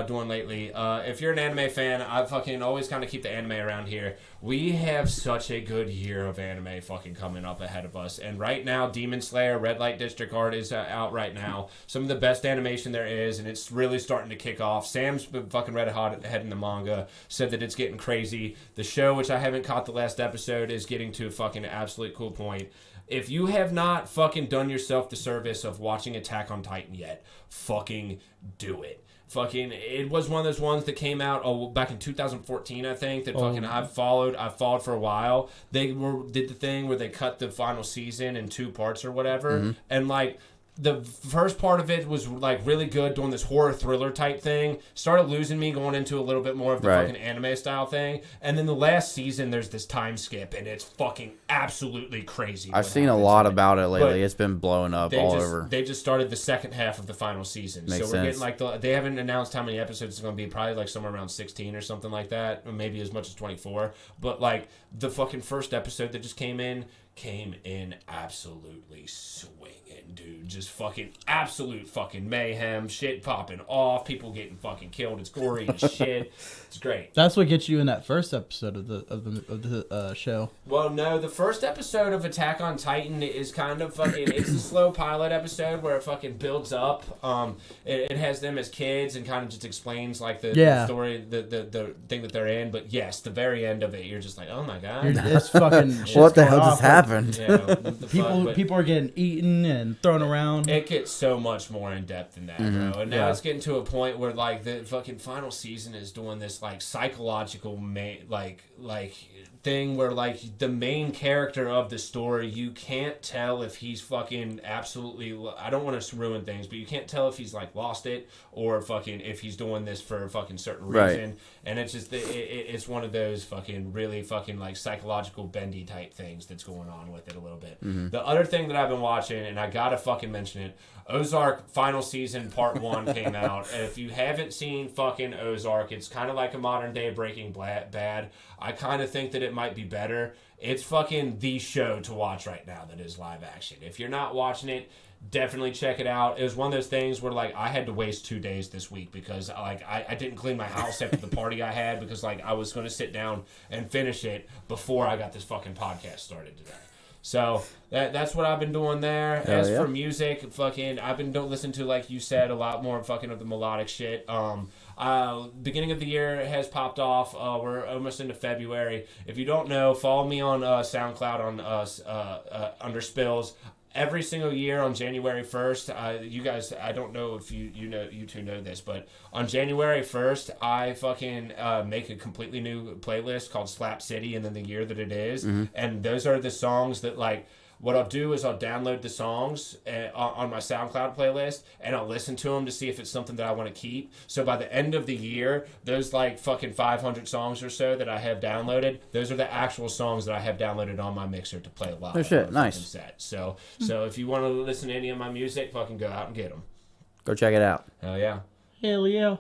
doing lately. If you're an anime fan, I fucking always kind of keep the anime around here. We have such a good year of anime fucking coming up ahead of us. And right now, Demon Slayer, Red Light District Art is out right now. Some of the best animation there is, and it's really starting to kick off. Sam's been fucking red hot ahead in the manga, said that it's getting crazy. The show, which I haven't caught the last episode, is getting to a fucking absolute cool point. If you have not fucking done yourself the service of watching Attack on Titan yet, fucking do it. Fucking, it was one of those ones that came out back in 2014, I think, that fucking I've followed for a while. They did the thing where they cut the final season in 2 parts or whatever, and like, the first part of it was like really good, doing this horror thriller type thing. Started losing me going into a little bit more of the fucking anime style thing. And then the last season, there's this time skip, and it's fucking absolutely crazy. I've seen a lot about it lately. It's been blowing up all over. They just started the second half of the final season. Makes so we're sense. getting like they haven't announced how many episodes it's going to be. Probably like somewhere around 16 or something like that, or maybe as much as 24. But like the fucking first episode that just came came in absolutely swinging, dude. Just fucking absolute fucking mayhem. Shit popping off. People getting fucking killed. It's gory as shit. It's great. That's what gets you in that first episode of the show. Well, no, the first episode of Attack on Titan is kind of fucking. It's a slow pilot episode where it fucking builds up. It has them as kids and kind of just explains like the story, the thing that they're in. But yes, the very end of it, you're just like, oh my god, it's fucking. What the hell just happened? People are getting eaten and thrown around. It gets so much more in depth than that, bro. And now it's getting to a point where like the fucking final season is doing this like psychological thing where like the main character of the story, you can't tell if he's fucking absolutely. I don't want to ruin things, but you can't tell if he's like lost it or fucking if he's doing this for a fucking certain reason. Right. And it's just it's one of those fucking really fucking like psychological bendy type things that's going on with it a little bit. The other thing that I've been watching, and I gotta fucking mention it, Ozark final season part 1 came out. And if you haven't seen fucking Ozark, it's kind of like a modern day Breaking Bad. I kind of think that it might be better. It's fucking the show to watch right now that is live action. If you're not watching it, definitely check it out. It was one of those things where like I had to waste 2 days this week because like I didn't clean my house after the party I had because like I was going to sit down and finish it before I got this fucking podcast started today. So that's what I've been doing there. As for music, fucking I've been listening to, like you said, a lot more fucking of the melodic shit. Beginning of the year has popped off. We're almost into February. If you don't know, follow me on SoundCloud on under Spills. Every single year on January 1st, you guys, I don't know if you two know this, but on January 1st, I fucking make a completely new playlist called Slap City and then the year that it is. And those are the songs that, like, what I'll do is I'll download the songs on my SoundCloud playlist and I'll listen to them to see if it's something that I want to keep. So by the end of the year, those like fucking 500 songs or so that I have downloaded, those are the actual songs that I have downloaded on my mixer to play live. Oh shit, nice. Set. So if you want to listen to any of my music, fucking go out and get them. Go check it out. Hell yeah. Hell yeah.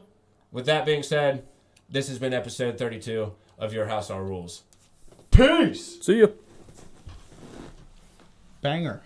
With that being said, this has been episode 32 of Your House, Our Rules. Peace! See ya. Banger.